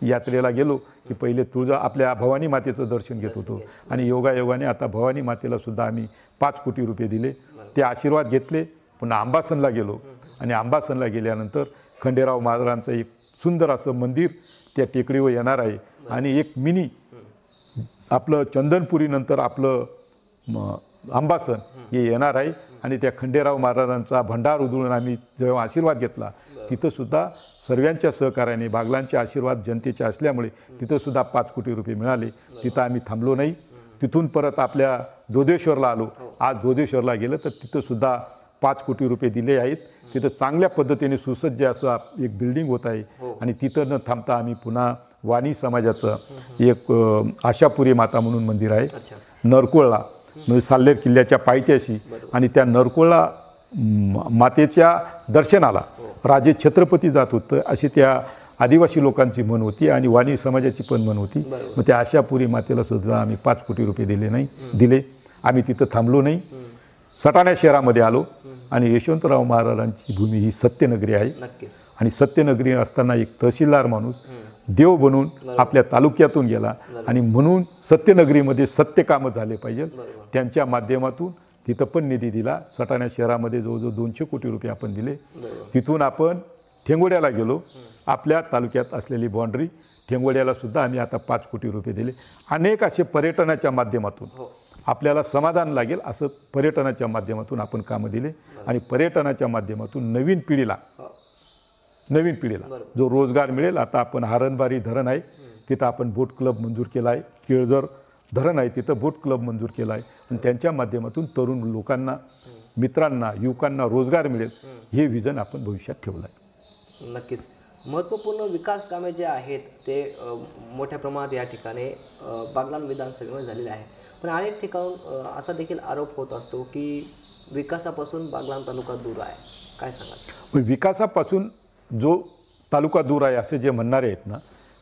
यात्रेला गेलो की पहिले आपल्या भवानी मातेचं दर्शन घेत होतो आणि योगायोगाने आता भवानी मातेला सुद्धा आम्ही 5 कोटी रुपये दिले. ते आशीर्वाद घेतले. पुन्हा अंबासनला गेलो आणि अंबासनला गेल्यानंतर खंडेराव महाराजांचं एक सुंदर असं मंदिर त्या टेकडीवर येणार आहे आणि एक मिनी आपलं चंदनपुरीनंतर आपलं अंबासन हे येणार आहे आणि त्या खंडेराव महाराजांचा भंडार उधळून आम्ही जेव्हा आशीर्वाद घेतला तिथंसुद्धा सर्वांच्या सहकार्याने बागलांचे आशीर्वाद जनतेचे असल्यामुळे तिथंसुद्धा 5 कोटी रुपये मिळाले. तिथं आम्ही थांबलो नाही. तिथून परत आपल्या जोधेश्वरला आलो. आज जोधेश्वरला गेलं तर तिथंसुद्धा 5 कोटी रुपये दिले आहेत. तिथं चांगल्या पद्धतीने सुसज्ज असं एक बिल्डिंग होत आहे आणि तिथं न थांबता आम्ही पुन्हा वाणी समाजाचं एक आशापुरी माता म्हणून मंदिर आहे नरकोळला, म्हणजे साल्हेर किल्ल्याच्या पायथ्याशी, आणि त्या नरकोळला मातेच्या दर्शनाला राजे छत्रपती जात होतं अशी त्या आदिवासी लोकांची म्हण होती आणि वाणी समाजाची पण म्हण होती. मग त्या आशापुरी मातेला सुद्धा आम्ही 5 कोटी रुपये दिले. आम्ही तिथं थांबलो नाही. सटाणा शहरामध्ये आलो आणि यशवंतराव महाराजांची भूमी ही सत्यनगरी आहे आणि सत्यनगरी असताना एक तहसीलदार माणूस देव बनून आपल्या तालुक्यातून गेला आणि म्हणून सत्यनगरीमध्ये सत्य कामं झाले पाहिजे, त्यांच्या माध्यमातून तिथं पण निधी दिला. सटाणा शहरामध्ये जवळजवळ 200 कोटी रुपये आपण दिले. तिथून आपण ठेंगोड्याला गेलो. आपल्या तालुक्यात असलेली बाँड्री ठेंगोड्याला सुद्धा आम्ही आता 5 कोटी रुपये दिले. अनेक असे पर्यटनाच्या माध्यमातून आपल्याला समाधान लागेल असं पर्यटनाच्या माध्यमातून आपण कामं दिले आणि पर्यटनाच्या माध्यमातून नवीन पिढीला जो रोजगार मिळेल. आता आपण हारणबारी धरण आहे तिथं आपण बोट क्लब मंजूर केला आहे. केळझर धरण आहे तिथं बोट क्लब मंजूर केला आहे आणि त्यांच्या माध्यमातून तरुण लोकांना, मित्रांना, युवकांना रोजगार मिळेल हे विजन आपण भविष्यात ठेवलं आहे. नक्कीच महत्त्वपूर्ण विकास कामे जे आहेत ते मोठ्या प्रमाणात या ठिकाणी बागलाण विधानसभेमध्ये झालेले आहे. पण अनेक ठिकाणून असा देखील आरोप होत असतो की विकासापासून बागलाण तालुका दूर आहे. काय सांगाल? विकासापासून जो तालुका दूर आहे असे जे म्हणणारे आहेत ना,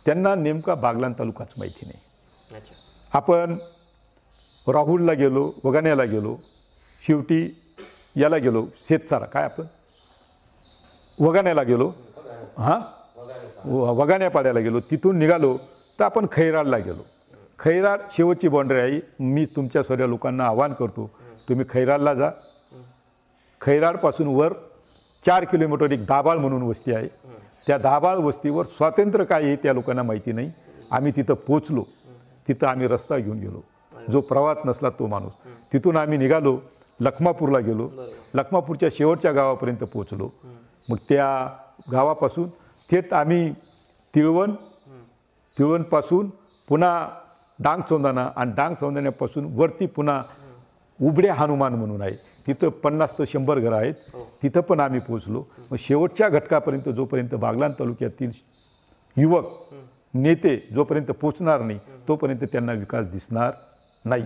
त्यांना नेमका बागलाण तालुकाच माहिती नाही. अच्छा. आपण राहुलला गेलो, वगाण्याला गेलो, शेवटी याला गेलो, शेतसारा काय आपण वगाण्याला गेलो, हां वगाण्यापाड्याला गेलो, तिथून निघालो तर आपण खैराडला गेलो. खैराड शेवटची बाउंड्री आहे. मी तुमच्या सर्व लोकांना आवाहन करतो, तुम्ही खैराडला जा. खैराडपासून वर 4 किलोमीटर एक दाभाळ म्हणून वस्ती आहे. त्या दाभाळ वस्तीवर स्वातंत्र्य काय आहे त्या लोकांना माहिती नाही. आम्ही तिथं पोचलो, तिथं आम्ही रस्ता घेऊन गेलो, जो प्रवास नसला तो माणूस. तिथून आम्ही निघालो, लखमापूरला गेलो, लखमापूरच्या शेवटच्या गावापर्यंत पोचलो. मग त्या गावापासून थेट आम्ही तिळवणपासून पुन्हा डांग सौंदाणा आणि डांग सौंदाण्यापासून वरती पुन्हा उबडे हनुमान म्हणून आहे, तिथं 50 ते 100 घरं आहेत, तिथं पण आम्ही पोचलो. मग शेवटच्या घटकापर्यंत जोपर्यंत बागलाण तालुक्यातील युवक नेते जोपर्यंत पोचणार नाही तोपर्यंत त्यांना विकास दिसणार नाही.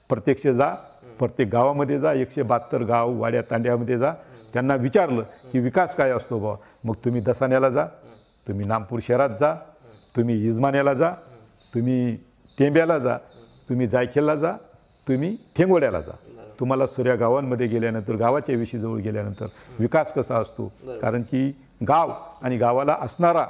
प्रत्यक्ष जा, प्रत्येक गावामध्ये जा, 172 गाव वाड्या तांड्यामध्ये जा, त्यांना विचारलं की विकास काय असतो बा, मग तुम्ही दसाण्याला जा, तुम्ही नामपूर शहरात जा, तुम्ही इजमान्याला जा, तुम्ही टेंब्याला जा, तुम्ही जायखेलला जा, तुम्ही ठेंगोड्याला जा. तुम्हाला सर्व गावांमध्ये गेल्यानंतर, गावाच्या विषयीजवळ गेल्यानंतर विकास कसा असतो, कारण की गाव आणि गावाला असणारा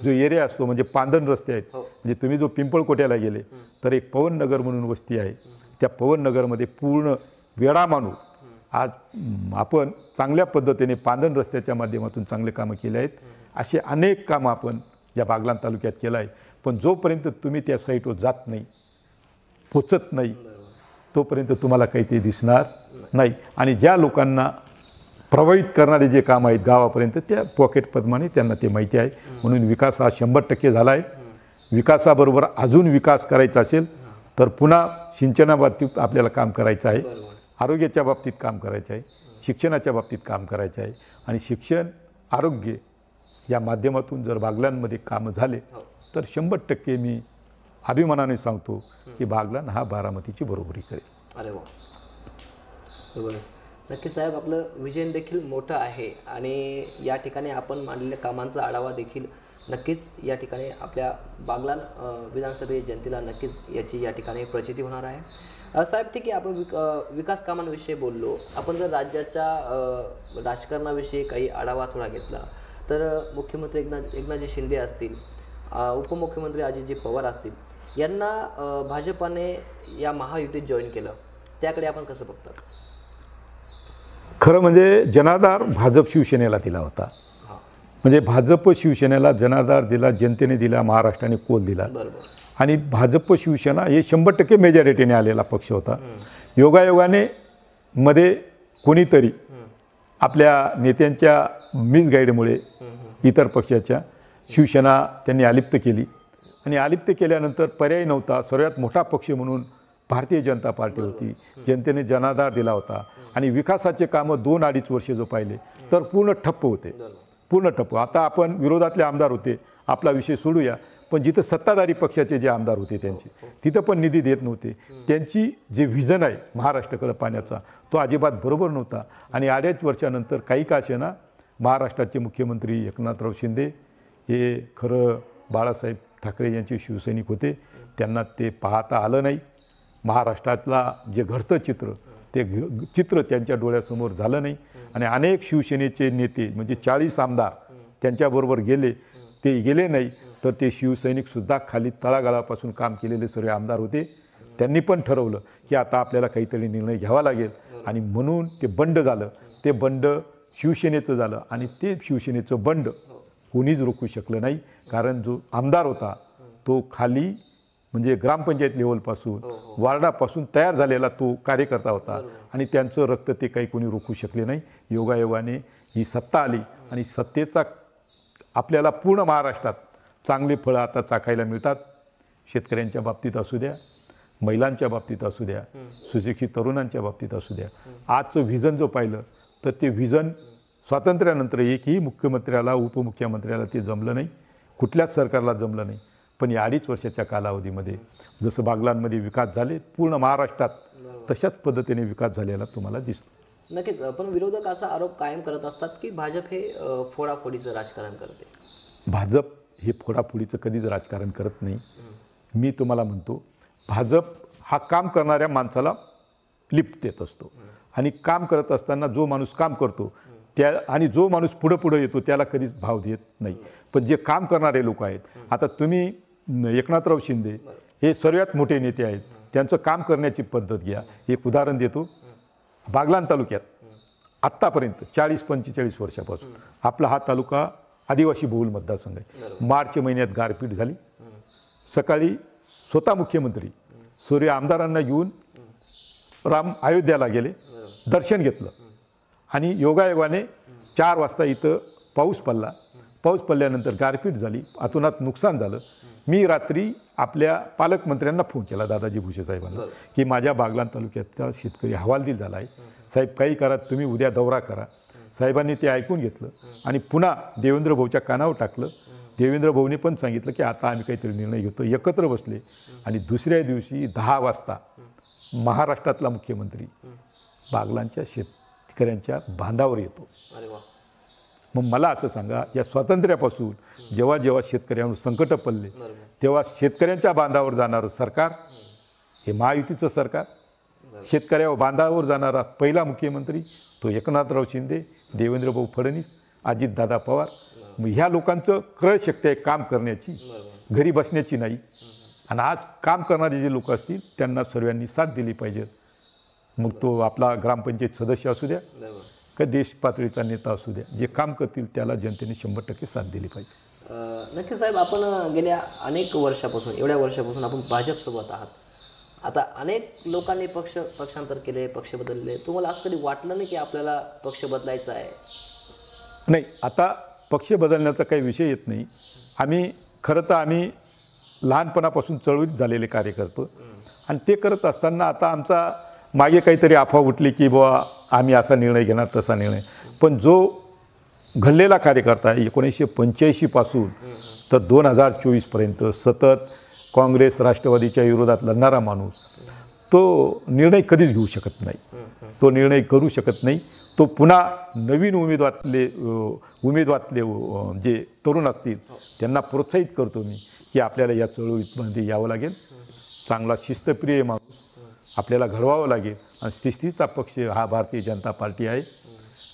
जो एरिया असतो म्हणजे पांदन रस्ते आहेत. म्हणजे तुम्ही जो पिंपळकोट्याला गेले तर एक पवननगर म्हणून वस्ती आहे, त्या पवननगरमध्ये पूर्ण वेढा मानून आज आपण चांगल्या पद्धतीने पांदन रस्त्याच्या माध्यमातून चांगले कामं केले आहेत. असे अनेक कामं आपण या बागलाण तालुक्यात केलं आहे. पण जोपर्यंत तुम्ही त्या साईटवर जात नाही, पोचत नाही, तोपर्यंत तुम्हाला काही ते दिसणार नाही. आणि ज्या लोकांना प्रभावित करणारे जे काम आहेत गावापर्यंत, त्या पॉकेटप्रमाणे त्यांना ते माहिती आहे. म्हणून विकास हा 100% झाला आहे. विकासाबरोबर अजून विकास करायचा असेल तर पुन्हा सिंचनाबाबतीत आपल्याला काम करायचं आहे, आरोग्याच्या बाबतीत काम करायचं आहे, शिक्षणाच्या बाबतीत काम करायचं आहे. आणि शिक्षण, आरोग्य या माध्यमातून जर बागलाणमध्ये कामं झाले तर 100% मी अभिमानाने सांगतो की बागलाण हा बारामतीची बरोबरी करेल. अरे वा, बरोबर. नक्की साहेब, आपलं विजन देखील मोठं आहे आणि या ठिकाणी आपण मांडलेल्या कामांचा आढावा देखील नक्कीच या ठिकाणी आपल्या बागलाण विधानसभे जनतेला नक्कीच याची या ठिकाणी प्रचिती होणार आहे. साहेब, ठीक आहे, आपण विकास कामांविषयी बोललो. आपण जर राज्याच्या राजकारणाविषयी काही आढावा थोडा घेतला तर मुख्यमंत्री एकनाथजी शिंदे असतील, उपमुख्यमंत्री अजितजी पवार असतील, यांना भाजपाने या महायुतीत जॉईन केलं, त्याकडे आपण कसं बघतात? खरं म्हणजे जनाधार भाजप शिवसेनेला दिला होता. म्हणजे भाजप शिवसेनेला जनाधार दिला, जनतेने दिला, महाराष्ट्राने कोल दिला. आणि भाजप शिवसेना हे 100% मेजॉरिटीने आलेला पक्ष होता. योगायोगाने मध्ये कोणीतरी आपल्या नेत्यांच्या मिसगाईडमुळे इतर पक्षाच्या शिवसेना त्यांनी अलिप्त केली आणि अलिप्त केल्यानंतर पर्याय नव्हता. सर्वात मोठा पक्ष म्हणून भारतीय जनता पार्टी होती, जनतेने जनाधार दिला होता आणि विकासाचे कामं 2-2.5 वर्ष जो पाहिले तर पूर्ण ठप्प होते, पूर्ण ठप्प. आता आपण विरोधातले आमदार होते, आपला विषय सोडूया, पण जिथं सत्ताधारी पक्षाचे जे आमदार होते त्यांचे तिथं पण निधी देत नव्हते. त्यांची जे व्हिजन आहे महाराष्ट्राकडे पाण्याचा तो अजिबात बरोबर नव्हता. आणि 2.5 वर्षानंतर काही का असेना महाराष्ट्राचे मुख्यमंत्री एकनाथराव शिंदे हे खरं बाळासाहेब ठाकरे यांचे शिवसैनिक होते, त्यांना ते पाहता आलं नाही. महाराष्ट्रातला जे घडतं चित्र ते चित्र त्यांच्या डोळ्यासमोर झालं नाही. आणि अनेक शिवसेनेचे नेते म्हणजे 40 आमदार त्यांच्याबरोबर गेले, ते गेले नाही तर ते शिवसैनिकसुद्धा खाली तळागाळापासून काम केलेले सर्व आमदार होते. त्यांनी पण ठरवलं की आता आपल्याला काहीतरी निर्णय घ्यावा लागेल आणि म्हणून ते बंड झालं. ते बंड शिवसेनेचं झालं आणि ते शिवसेनेचं बंड कोणीच रोखू शकलं नाही, कारण जो आमदार होता तो खाली म्हणजे ग्रामपंचायत लेवलपासून वार्डापासून तयार झालेला तो कार्यकर्ता होता आणि त्यांचं रक्त ते काही कोणी रोखू शकले नाही. योगायोगाने ही सत्ता आली आणि सत्तेचा आपल्याला पूर्ण महाराष्ट्रात चांगले फळं आता चाखायला मिळतात. शेतकऱ्यांच्या बाबतीत असू द्या, महिलांच्या बाबतीत असू द्या, सुशिक्षित तरुणांच्या बाबतीत असू द्या, आजचं व्हिजन जो पाहिलं तर ते व्हिजन स्वातंत्र्यानंतर एकही मुख्यमंत्र्याला उपमुख्यमंत्र्याला ते जमलं नाही, कुठल्याच सरकारला जमलं नाही. पण या 2.5 वर्षाच्या कालावधीमध्ये जसं बागलांमध्ये विकास झाले पूर्ण महाराष्ट्रात, तशाच पद्धतीने विकास झालेला तुम्हाला दिसतो. नक्कीच. पण विरोधक असा आरोप कायम करत असतात की भाजप हे फोडाफोडीचं राजकारण करते. भाजप हे फोडाफोडीचं कधीच राजकारण करत नाही. मी तुम्हाला म्हणतो, भाजप हा काम करणाऱ्या माणसाला लिफ्ट देत असतो आणि काम करत असताना जो माणूस काम करतो त्या आणि जो माणूस पुढं येतो त्याला कधीच भाव देत नाही. पण जे काम करणारे लोक आहेत, आता तुम्ही एकनाथराव शिंदे हे सर्वात मोठे नेते आहेत, त्यांचं काम करण्याची पद्धत घ्या. एक उदाहरण देतो. बागलाण तालुक्यात आत्तापर्यंत 40-45 वर्षापासून आपला हा तालुका आदिवासी बहुल मतदारसंघ आहे. मार्च महिन्यात गारपीट झाली. सकाळी स्वतः मुख्यमंत्री सूर्य आमदारांना घेऊन अयोध्याला गेले, दर्शन घेतलं आणि योगायोगाने 4 वाजता इथं पाऊस पडला. पाऊस पडल्यानंतर गारपीट झाली, अतोनात नुकसान झालं. मी रात्री आपल्या पालकमंत्र्यांना फोन केला, दादाजी भुसे साहेबांना, की माझ्या बागलाण तालुक्यातला शेतकरी हवालदिल झाला आहे, साहेब काही करा, तुम्ही उद्या दौरा करा. साहेबांनी ते ऐकून घेतलं आणि पुन्हा देवेंद्र भाऊच्या कानावर टाकलं. देवेंद्र भाऊने पण सांगितलं की आता आम्ही काहीतरी निर्णय घेतो. एकत्र बसले आणि दुसऱ्या दिवशी 10 वाजता महाराष्ट्रातला मुख्यमंत्री बागलांच्या शेतकऱ्यांच्या बांधावर येतो. मग मला असं सांगा, या स्वातंत्र्यापासून जेव्हा शेतकऱ्यांवर संकट पडले तेव्हा शेतकऱ्यांच्या बांधावर जाणारं सरकार हे महायुतीचं सरकार. शेतकऱ्यावर बांधावर जाणारा पहिला मुख्यमंत्री तो एकनाथराव शिंदे, देवेंद्र भाऊ फडणवीस, अजितदादा पवार. मग ह्या लोकांचं क्रयशक्ती आहे काम करण्याची, घरी बसण्याची नाही. आणि आज काम करणारे जे लोक असतील त्यांना सर्वांनी साथ दिली पाहिजे. मग तो आपला ग्रामपंचायत सदस्य असू द्या का देश पातळीचा नेता असू द्या, जे काम करतील त्याला जनतेने 100% साथ दिली पाहिजे. नक्की साहेब, आपण गेल्या अनेक वर्षापासून, एवढ्या वर्षापासून आपण भाजपसोबत आहात. आता अनेक लोकांनी पक्षांतर केले, पक्ष बदलले. तुम्हाला असं कधी वाटलं नाही की आपल्याला पक्ष बदलायचा आहे? नाही, आता पक्ष बदलण्याचा काही विषय येत नाही. आम्ही लहानपणापासून चळवळीत झालेले कार्यकर्ते आणि ते करत असताना आता आमचा मागे काहीतरी अफवा उठली की बुवा आम्ही असा निर्णय घेणार, तसा निर्णय. पण जो घडलेला कार्यकर्ता 1985 पासून तर 2024पर्यंत सतत काँग्रेस राष्ट्रवादीच्या विरोधात लढणारा माणूस, तो निर्णय कधीच घेऊ शकत नाही, तो निर्णय करू शकत नाही. तो पुन्हा नवीन उमेदवारातले जे तरुण असतील त्यांना प्रोत्साहित करतो मी की आपल्याला या चळवळीमध्ये यावं लागेल. चांगला शिस्तप्रिय माणूस आपल्याला घडवावं लागेल. आणि शिस्तीचा पक्ष हा भारतीय जनता पार्टी आहे.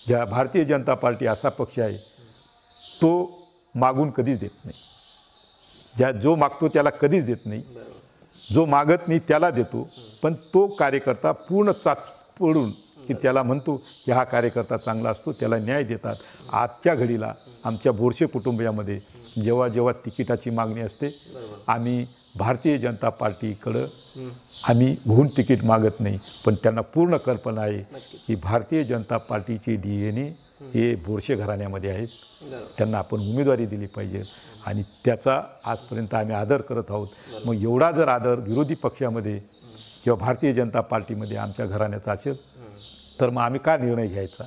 ज्या भारतीय जनता पार्टी असा पक्ष आहे तो मागून कधीच देत नाही. जो मागतो त्याला कधीच देत नाही, जो मागत नाही त्याला देतो. पण तो कार्यकर्ता पूर्ण चाच पडून की त्याला म्हणतो की हा कार्यकर्ता चांगला असतो, त्याला न्याय देतात. आजच्या घडीला आमच्या बोरसे कुटुंबियामध्ये जेव्हा तिकिटाची मागणी असते, आम्ही भारतीय जनता पार्टीकडं आम्ही घेऊन तिकीट मागत नाही. पण त्यांना पूर्ण कल्पना आहे की भारतीय जनता पार्टीचे DNA हे बोरसे घराण्यामध्ये आहेत. त्यांना आपण उमेदवारी दिली पाहिजे आणि त्याचा आजपर्यंत आम्ही आदर करत आहोत. मग एवढा जर आदर विरोधी पक्षामध्ये किंवा भारतीय जनता पार्टीमध्ये आमच्या घराण्याचा असेल तर मग आम्ही काय निर्णय घ्यायचा?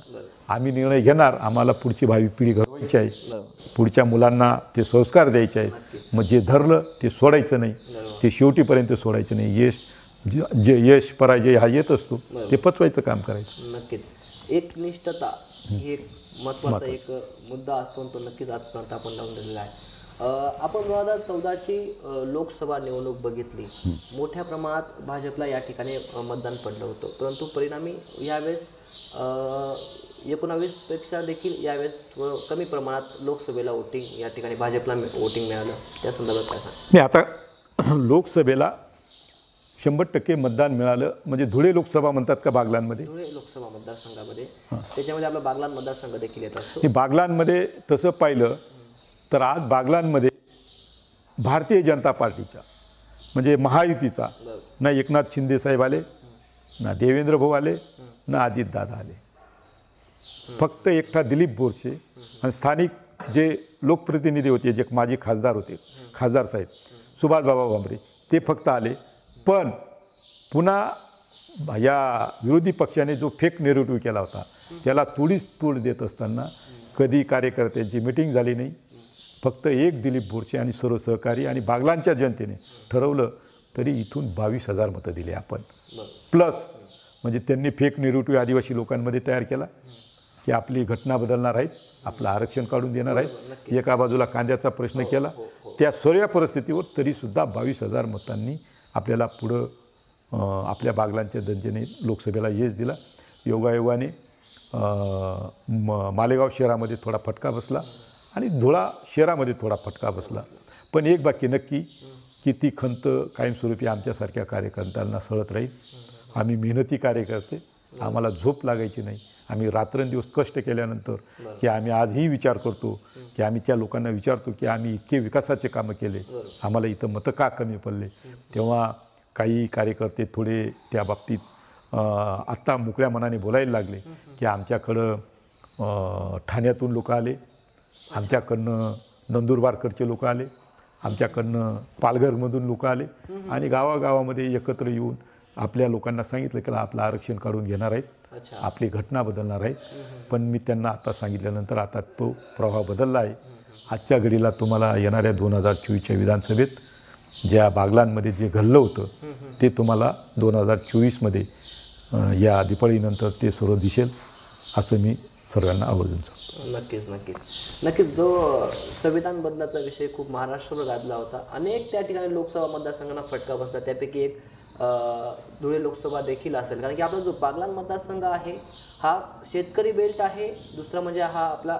आम्ही निर्णय घेणार, आम्हाला पुढची भावी पिढी घडवायची आहे, पुढच्या मुलांना ते संस्कार द्यायचे आहेत. मग जे धरलं ते सोडायचं नाही, ते शेवटीपर्यंत सोडायचं नाही. यश पराजय हा येत असतो, ते पचवायचं काम करायचं. नक्कीच एकनिष्ठता ही एक महत्त्वाचा एक मुद्दा असतो, तो नक्कीच आजपर्यंत आपण लावून दिलेला आहे. आपण 2014ची लोकसभा निवडणूक बघितली. मोठ्या प्रमाणात भाजपला या ठिकाणी मतदान पडलं होतं, परंतु परिणामी यावेळेस 19पेक्षा देखील यावेळेस थोडं कमी प्रमाणात लोकसभेला वोटिंग या ठिकाणी भाजपला वोटिंग मिळालं. त्या संदर्भात काय सांगा? मी आता लोकसभेला 100% मतदान मिळालं म्हणजे धुळे लोकसभा म्हणतात का बागलांमध्ये? धुळे लोकसभा मतदारसंघामध्ये, त्याच्यामध्ये आपला बागलाण मतदारसंघ देखील येत असतो. हे बागलांमध्ये तसं पाहिलं तर आज बागलांमध्ये भारतीय जनता पार्टीचा म्हणजे महायुतीचा ना एकनाथ शिंदे साहेब आले, ना देवेंद्र भाऊ आले, ना अजितदादा आले. फक्त एकटा दिलीप बोरसे आणि स्थानिक जे लोकप्रतिनिधी होते, जे माजी खासदार होते, खासदार साहेब सुभाषबाबा भामरे, ते फक्त आले. पण पुन्हा या विरोधी पक्षाने जो फेक नेरेटिव्ह केला होता त्याला तोड देत असताना कधी कार्यकर्त्यांची मिटिंग झाली नाही. फक्त एक दिलीप बोरसे आणि सर्व सहकारी आणि बागलांच्या जनतेने ठरवलं तरी इथून 22,000 मतं दिली आपण. प्लस म्हणजे त्यांनी फेक नेरेटिव्ह आदिवासी लोकांमध्ये तयार केला की आपली घटना बदलणार आहेत, आपलं आरक्षण काढून देणार आहेत, एका बाजूला कांद्याचा प्रश्न केला. त्या सर्व परिस्थितीवर तरीसुद्धा 22,000 मतांनी आपल्याला पुढं आपल्या बागलांच्या जनतेने लोकसभेला यश दिला. योगायोगाने मालेगाव शहरामध्ये थोडा फटका बसला आणि धुळा शहरामध्ये थोडा फटका बसला. पण एक बाकी नक्की की ती खंत कायमस्वरूपी आमच्यासारख्या कार्यकर्त्यांना सळत राहील. आम्ही मेहनती कार्यकर्ते, आम्हाला झोप लागायची नाही. आम्ही रात्रंदिवस कष्ट केल्यानंतर की आम्ही आजही विचार करतो की आम्ही त्या लोकांना विचारतो की आम्ही इतके विकासाचे कामं केले, आम्हाला इथं मतं का कमी पडले. तेव्हा काही कार्यकर्ते थोडे त्या बाबतीत आत्ता मोकळ्या मनाने बोलायला लागले की आमच्याकडं ठाण्यातून लोक आले, आमच्याकडनं नंदुरबारकडचे लोक आले, आमच्याकडनं पालघरमधून लोक आले आणि गावागावामध्ये एकत्र येऊन आपल्या लोकांना सांगितलं की आपलं आरक्षण काढून घेणार आहेत, आपली घटना बदलणार आहे. पण मी त्यांना आता सांगितल्यानंतर आता तो प्रवाह बदलला आहे. आजच्या घडीला तुम्हाला येणाऱ्या 2024च्या विधानसभेत ज्या बागलांमध्ये जे घडलं होतं ते तुम्हाला 2024मध्ये या दिवाळीनंतर ते सर्व दिसेल असं मी सर्वांना आवर्जून सांगतो. नक्कीच जो संविधान बदलाचा विषय खूप महाराष्ट्रभर गाजला होता. अनेक त्या ठिकाणी लोकसभा मतदारसंघांना फटका बसला. त्यापैकी एक धुळे लोकसभा देखील असेल, कारण की आपला जो बागलाण मतदारसंघ आहे हा शेतकरी बेल्ट आहे, दुसरा म्हणजे हा आपला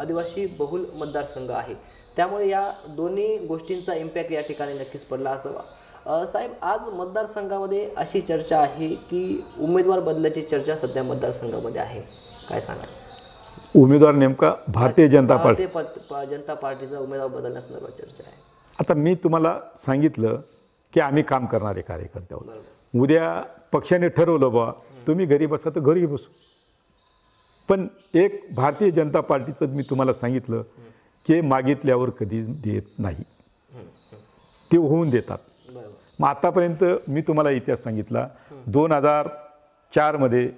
आदिवासी बहुल मतदारसंघ आहे. त्यामुळे या दोन्ही गोष्टींचा इम्पॅक्ट या ठिकाणी नक्कीच पडला असावा. साहेब, आज मतदारसंघामध्ये अशी चर्चा आहे की उमेदवार बदलाची चर्चा सध्या मतदारसंघामध्ये आहे, काय सांगा? उमेदवार नेमका भारतीय जनता पार्टीचा उमेदवार बदलण्यासंदर्भात चर्चा आहे. आता मी तुम्हाला सांगितलं की आम्ही काम करणारे कार्यकर्ते आहोत. उद्या पक्षाने ठरवलं बा तुम्ही घरी बसा तर घरी बसू. पण एक भारतीय जनता पार्टीचं मी तुम्हाला सांगितलं की मागितल्यावर कधी देत नाही, ते होऊन देतात. मग आतापर्यंत मी तुम्हाला इतिहास सांगितला. 2004मध्ये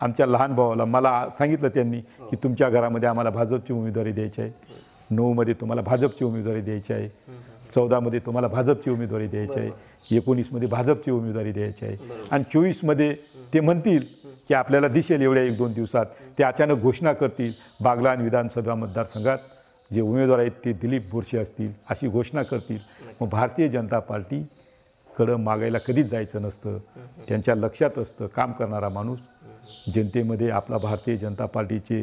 आमच्या लहान भावाला मला सांगितलं त्यांनी की तुमच्या घरामध्ये आम्हाला भाजपची उमेदवारी द्यायची आहे, 9मध्ये तुम्हाला भाजपची उमेदवारी द्यायची आहे, 14मध्ये तुम्हाला भाजपची उमेदवारी द्यायची आहे, 19मध्ये भाजपची उमेदवारी द्यायची आहे आणि 24मध्ये ते म्हणतील की आपल्याला दिसेल एवढ्या 1-2 दिवसात ते अचानक घोषणा करतील बागलाण विधानसभा मतदारसंघात जे उमेदवार आहेत ते दिलीप बोरसे असतील अशी घोषणा करतील. मग भारतीय जनता पार्टीकडं मागायला कधीच जायचं नसतं. त्यांच्या लक्षात असतं काम करणारा माणूस, जनतेमध्ये आपला भारतीय जनता पार्टीचे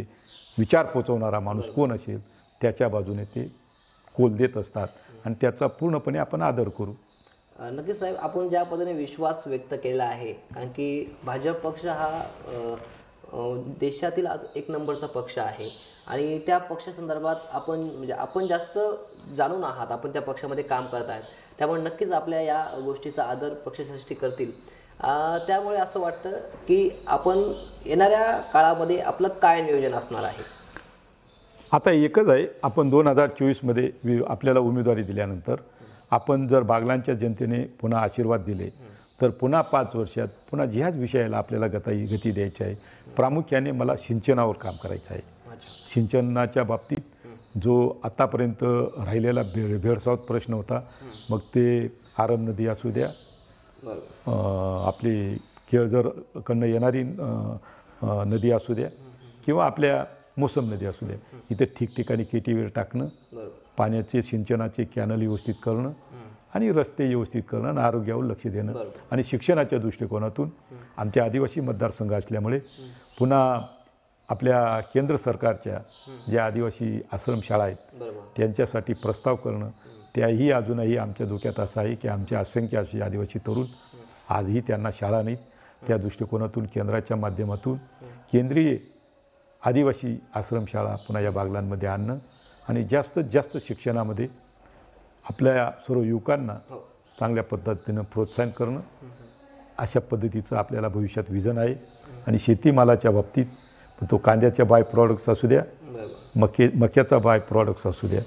विचार पोचवणारा माणूस कोण असेल त्याच्या बाजूने ते कोल देत असतात आणि त्याचा पूर्णपणे आपण आदर करू. नक्कीच साहेब, आपण ज्या पद्धतीने विश्वास व्यक्त केला आहे, कारण की भाजप पक्ष हा देशातील आज 1 नंबरचा पक्ष आहे आणि त्या पक्षासंदर्भात आपण जास्त जाणून आहात, आपण त्या पक्षामध्ये काम करत आहेत, त्यामुळे नक्कीच आपल्या या गोष्टीचा आदर पक्षश्रेष्ठी करतील. त्यामुळे असं वाटतं की आपण येणाऱ्या काळामध्ये आपलं काय नियोजन असणार आहे? आता एकच आहे, आपण 2024मध्ये आपल्याला उमेदवारी दिल्यानंतर आपण जर बागलांच्या जनतेने पुन्हा आशीर्वाद दिले तर पुन्हा 5 वर्षात पुन्हा ह्याच विषयाला आपल्याला गती द्यायची आहे. प्रामुख्याने मला सिंचनावर काम करायचं आहे. सिंचनाच्या बाबतीत जो आतापर्यंत राहिलेला भेडसावत प्रश्न होता, मग ते आरम नदी असू द्या, आपली केळझरकडनं येणारी नदी असू द्या किंवा आपल्या मोसम नदी असू द्या, इथे ठिकठिकाणी केटीवेर टाकणं, पाण्याचे सिंचनाचे कॅनल व्यवस्थित करणं आणि रस्ते व्यवस्थित करणं आणि आरोग्यावर लक्ष देणं आणि शिक्षणाच्या दृष्टिकोनातून आमच्या आदिवासी मतदारसंघ असल्यामुळे पुन्हा आपल्या केंद्र सरकारच्या ज्या आदिवासी आश्रमशाळा आहेत त्यांच्यासाठी प्रस्ताव करणं. त्याही अजूनही आमच्या डोक्यात असं आहे की आमच्या असंख्य असे आदिवासी तरुण आजही त्यांना शाळा नाहीत. त्या दृष्टिकोनातून केंद्राच्या माध्यमातून केंद्रीय आदिवासी आश्रमशाळा पुन्हा या बागलांमध्ये आणणं आणि जास्तीत जास्त शिक्षणामध्ये आपल्या सर्व युवकांना चांगल्या पद्धतीनं प्रोत्साहन करणं, अशा पद्धतीचं आपल्याला भविष्यात विजन आहे. आणि शेतीमालाच्या बाबतीत तो कांद्याच्या बाय प्रॉडक्ट्स असू द्या, मक्याचा बाय प्रॉडक्ट्स असू द्या,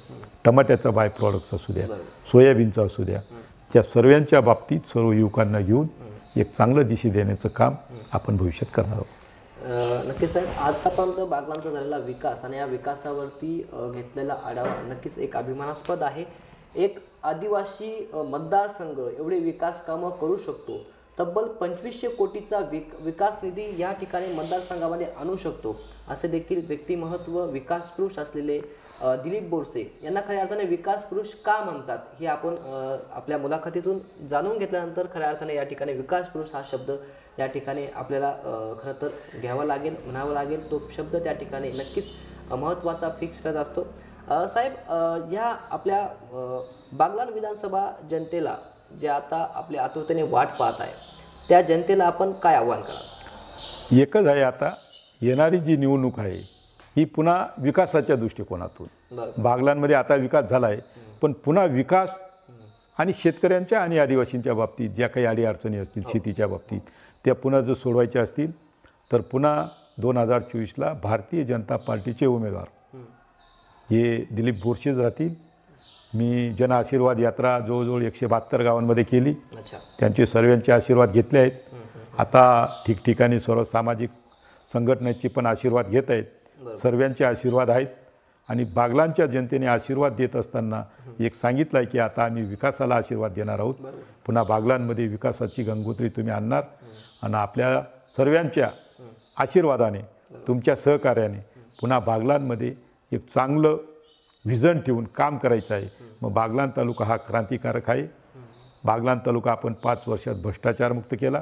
टमाट्याचा बाय प्रॉडक्ट्स असू द्या, सोयाबीनचा असू द्या, त्या सर्वांच्या बाबतीत सर्व युवकांना घेऊन एक चांगलं दिशा देण्याचं काम आपण भविष्यात करणार आहोत. नक्कीच साहेब, आतापर्यंत बागलांचा झालेला विकास आणि या विकासावरती घेतलेला आढावा नक्कीच एक अभिमानास्पद आहे. एक आदिवासी मतदारसंघ एवढे विकास कामं करू शकतो, तब्बल 2500 कोटीचा विकास निधी या ठिकाणी मतदारसंघामध्ये आणू शकतो, असे देखील व्यक्तिमहत्व विकास पुरुष असलेले दिलीप बोरसे यांना खऱ्या अर्थाने विकास पुरुष का म्हणतात हे आपण आपल्या मुलाखतीतून जाणून घेतल्यानंतर खऱ्या अर्थाने या ठिकाणी विकास पुरुष हा शब्द या ठिकाणी आपल्याला खरं तर घ्यावा लागेल, म्हणावं लागेल. तो शब्द त्या ठिकाणी नक्कीच महत्त्वाचा फिक्स करत असतो. साहेब, ह्या आपल्या बागलाण विधानसभा जनतेला जे आता आपल्या आतुरतेने वाट पाहत आहे त्या जनतेला आपण काय आव्हान कराल? एकच आहे, आता येणारी जी निवडणूक आहे ही पुन्हा विकासाच्या दृष्टिकोनातून. बागलांमध्ये आता विकास झाला आहे, पण पुन्हा विकास आणि शेतकऱ्यांच्या आणि आदिवासींच्या बाबतीत ज्या काही अडीअडचणी असतील शेतीच्या बाबतीत त्या पुन्हा जर सोडवायच्या असतील तर पुन्हा 2024ला भारतीय जनता पार्टीचे उमेदवार हे दिलीप बोरसेच राहतील. मी जन आशीर्वाद यात्रा जवळजवळ 172 गावांमध्ये केली. त्यांचे सर्वांचे आशीर्वाद घेतले आहेत. आता ठिकठिकाणी सर्व सामाजिक संघटनेचे पण आशीर्वाद घेत आहेत. सर्वांचे आशीर्वाद आहेत आणि बागलांच्या जनतेने आशीर्वाद देत असताना एक सांगितलं आहे की आता आम्ही विकासाला आशीर्वाद देणार आहोत. पुन्हा बागलांमध्ये विकासाची गंगोत्री तुम्ही आणणार आणि आपल्या सर्वांच्या आशीर्वादाने तुमच्या सहकार्याने पुन्हा बागलांमध्ये एक चांगलं व्हिजन ठेवून काम करायचं आहे. मग बागलाण तालुका हा क्रांतिकारक आहे. बागलाण तालुका आपण 5 वर्षात भ्रष्टाचारमुक्त केला.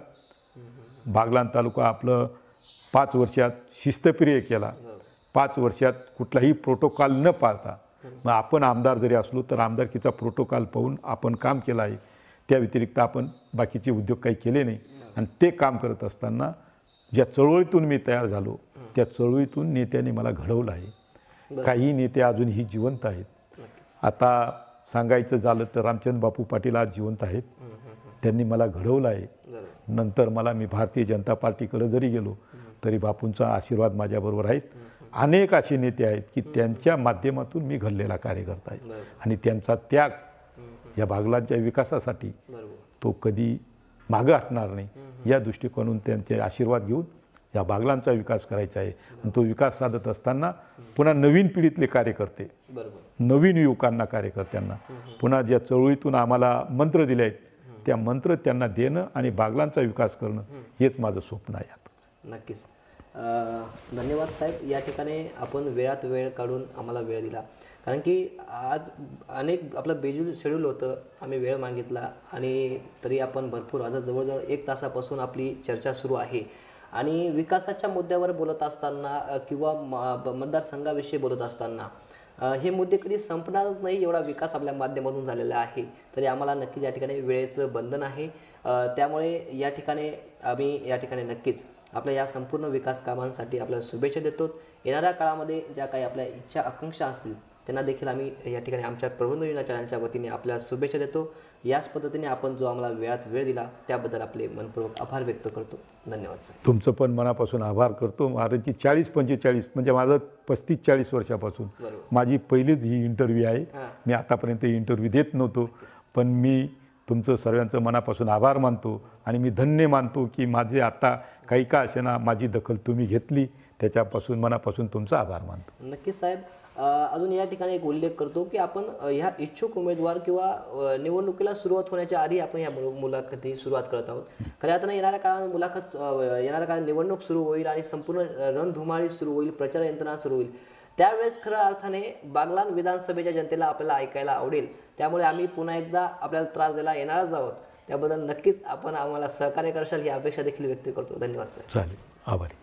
बागलाण तालुका आपलं 5 वर्षात शिस्तप्रिय केला. 5 वर्षात कुठलाही प्रोटोकॉल न पाळता मग आपण आमदार जरी असलो तर आमदारकीचा प्रोटोकॉल पाहून आपण काम केलं आहे. त्या व्यतिरिक्त आपण बाकीचे उद्योग काही केले नाही. आणि ते काम करत असताना ज्या चळवळीतून मी तयार झालो त्या चळवळीतून नेत्यांनी मला घडवलं आहे. काही नेते अजूनही जिवंत आहेत. आता सांगायचं झालं तर रामचंद्र बापू पाटील आज जिवंत आहेत. त्यांनी मला घडवलं आहे. नंतर मला मी भारतीय जनता पार्टीकडे जरी गेलो तरी बापूंचा आशीर्वाद माझ्याबरोबर आहेत. अनेक असे नेते आहेत की त्यांच्या माध्यमातून मी घडलेला कार्यकर्ता आहे आणि त्यांचा त्याग या बागलांच्या विकासासाठी तो कधी मागं हटणार नाही. या दृष्टिकोनातून त्यांचे आशीर्वाद घेऊन या बागलांचा विकास करायचा आहे. आणि तो विकास साधत असताना पुन्हा नवीन पिढीतले कार्यकर्ते, नवीन युवकांना कार्यकर्त्यांना पुन्हा ज्या चळवळीतून आम्हाला मंत्र दिले आहेत त्या मंत्र त्यांना देणं आणि बागलांचा विकास करणं हेच माझं स्वप्न आहे. नक्कीच. धन्यवाद साहेब, या ठिकाणी आपण वेळात वेळ काढून आम्हाला वेळ दिला. कारण की आज अनेक आपलं बेजूल शेड्यूल होतं, आम्ही वेळ मागितला आणि तरी आपण भरपूर आता जवळजवळ 1 तासापासून आपली चर्चा सुरू आहे. आणि विकासाच्या मुद्द्यावर बोलत असताना किंवा मतदारसंघाविषयी बोलत असताना हे मुद्दे कधी संपणारच नाही, एवढा विकास आपल्या माध्यमातून झालेला आहे. तरी आम्हाला नक्कीच या ठिकाणी वेळेचं बंधन आहे. त्यामुळे या ठिकाणी आम्ही या ठिकाणी नक्कीच आपल्या या संपूर्ण विकास कामांसाठी आपल्याला शुभेच्छा देतो. येणाऱ्या काळामध्ये ज्या काही आपल्या इच्छा आकांक्षा असतील त्यांना देखील आम्ही या ठिकाणी आमच्या प्रबंध योजना चॅनलच्या वतीने आपल्याला शुभेच्छा देतो. याच पद्धतीने आपण जो आम्हाला वेळात वेळ दिला त्याबद्दल आपले मनपूर्वक आभार व्यक्त करतो. धन्यवाद सर. तुमचं पण मनापासून आभार करतो. कारण की 40-45 म्हणजे माझं 35-40 वर्षापासून माझी पहिलीच ही इंटरव्ह्यू आहे. मी आतापर्यंत इंटरव्ह्यू देत नव्हतो, पण मी तुमचं सर्वांचं मनापासून आभार मानतो आणि मी धन्य मानतो की माझे आता काही का असेना माझी दखल तुम्ही घेतली, त्याच्यापासून मनापासून तुमचा आभार मानतो. नक्कीच साहेब. अजून या ठिकाणी एक उल्लेख करतो की आपण ह्या इच्छुक उमेदवार किंवा निवडणुकीला सुरुवात होण्याच्या आधी आपण ह्या मुलाखती सुरुवात करत आहोत. खऱ्या अर्थाने येणाऱ्या काळात येणाऱ्या काळात निवडणूक सुरू होईल आणि संपूर्ण रणधुमाळी सुरू होईल, प्रचार यंत्रणा सुरू होईल. त्यावेळेस खऱ्या अर्थाने बागलाण विधानसभेच्या जनतेला आपल्याला ऐकायला आवडेल. त्यामुळे आम्ही पुन्हा एकदा आपल्याला त्रास द्यायला येणारच आहोत. त्याबद्दल नक्कीच आपण आम्हाला सहकार्य करशाल ही अपेक्षा देखील व्यक्त करतो. धन्यवाद सर. चालेल, आभारी.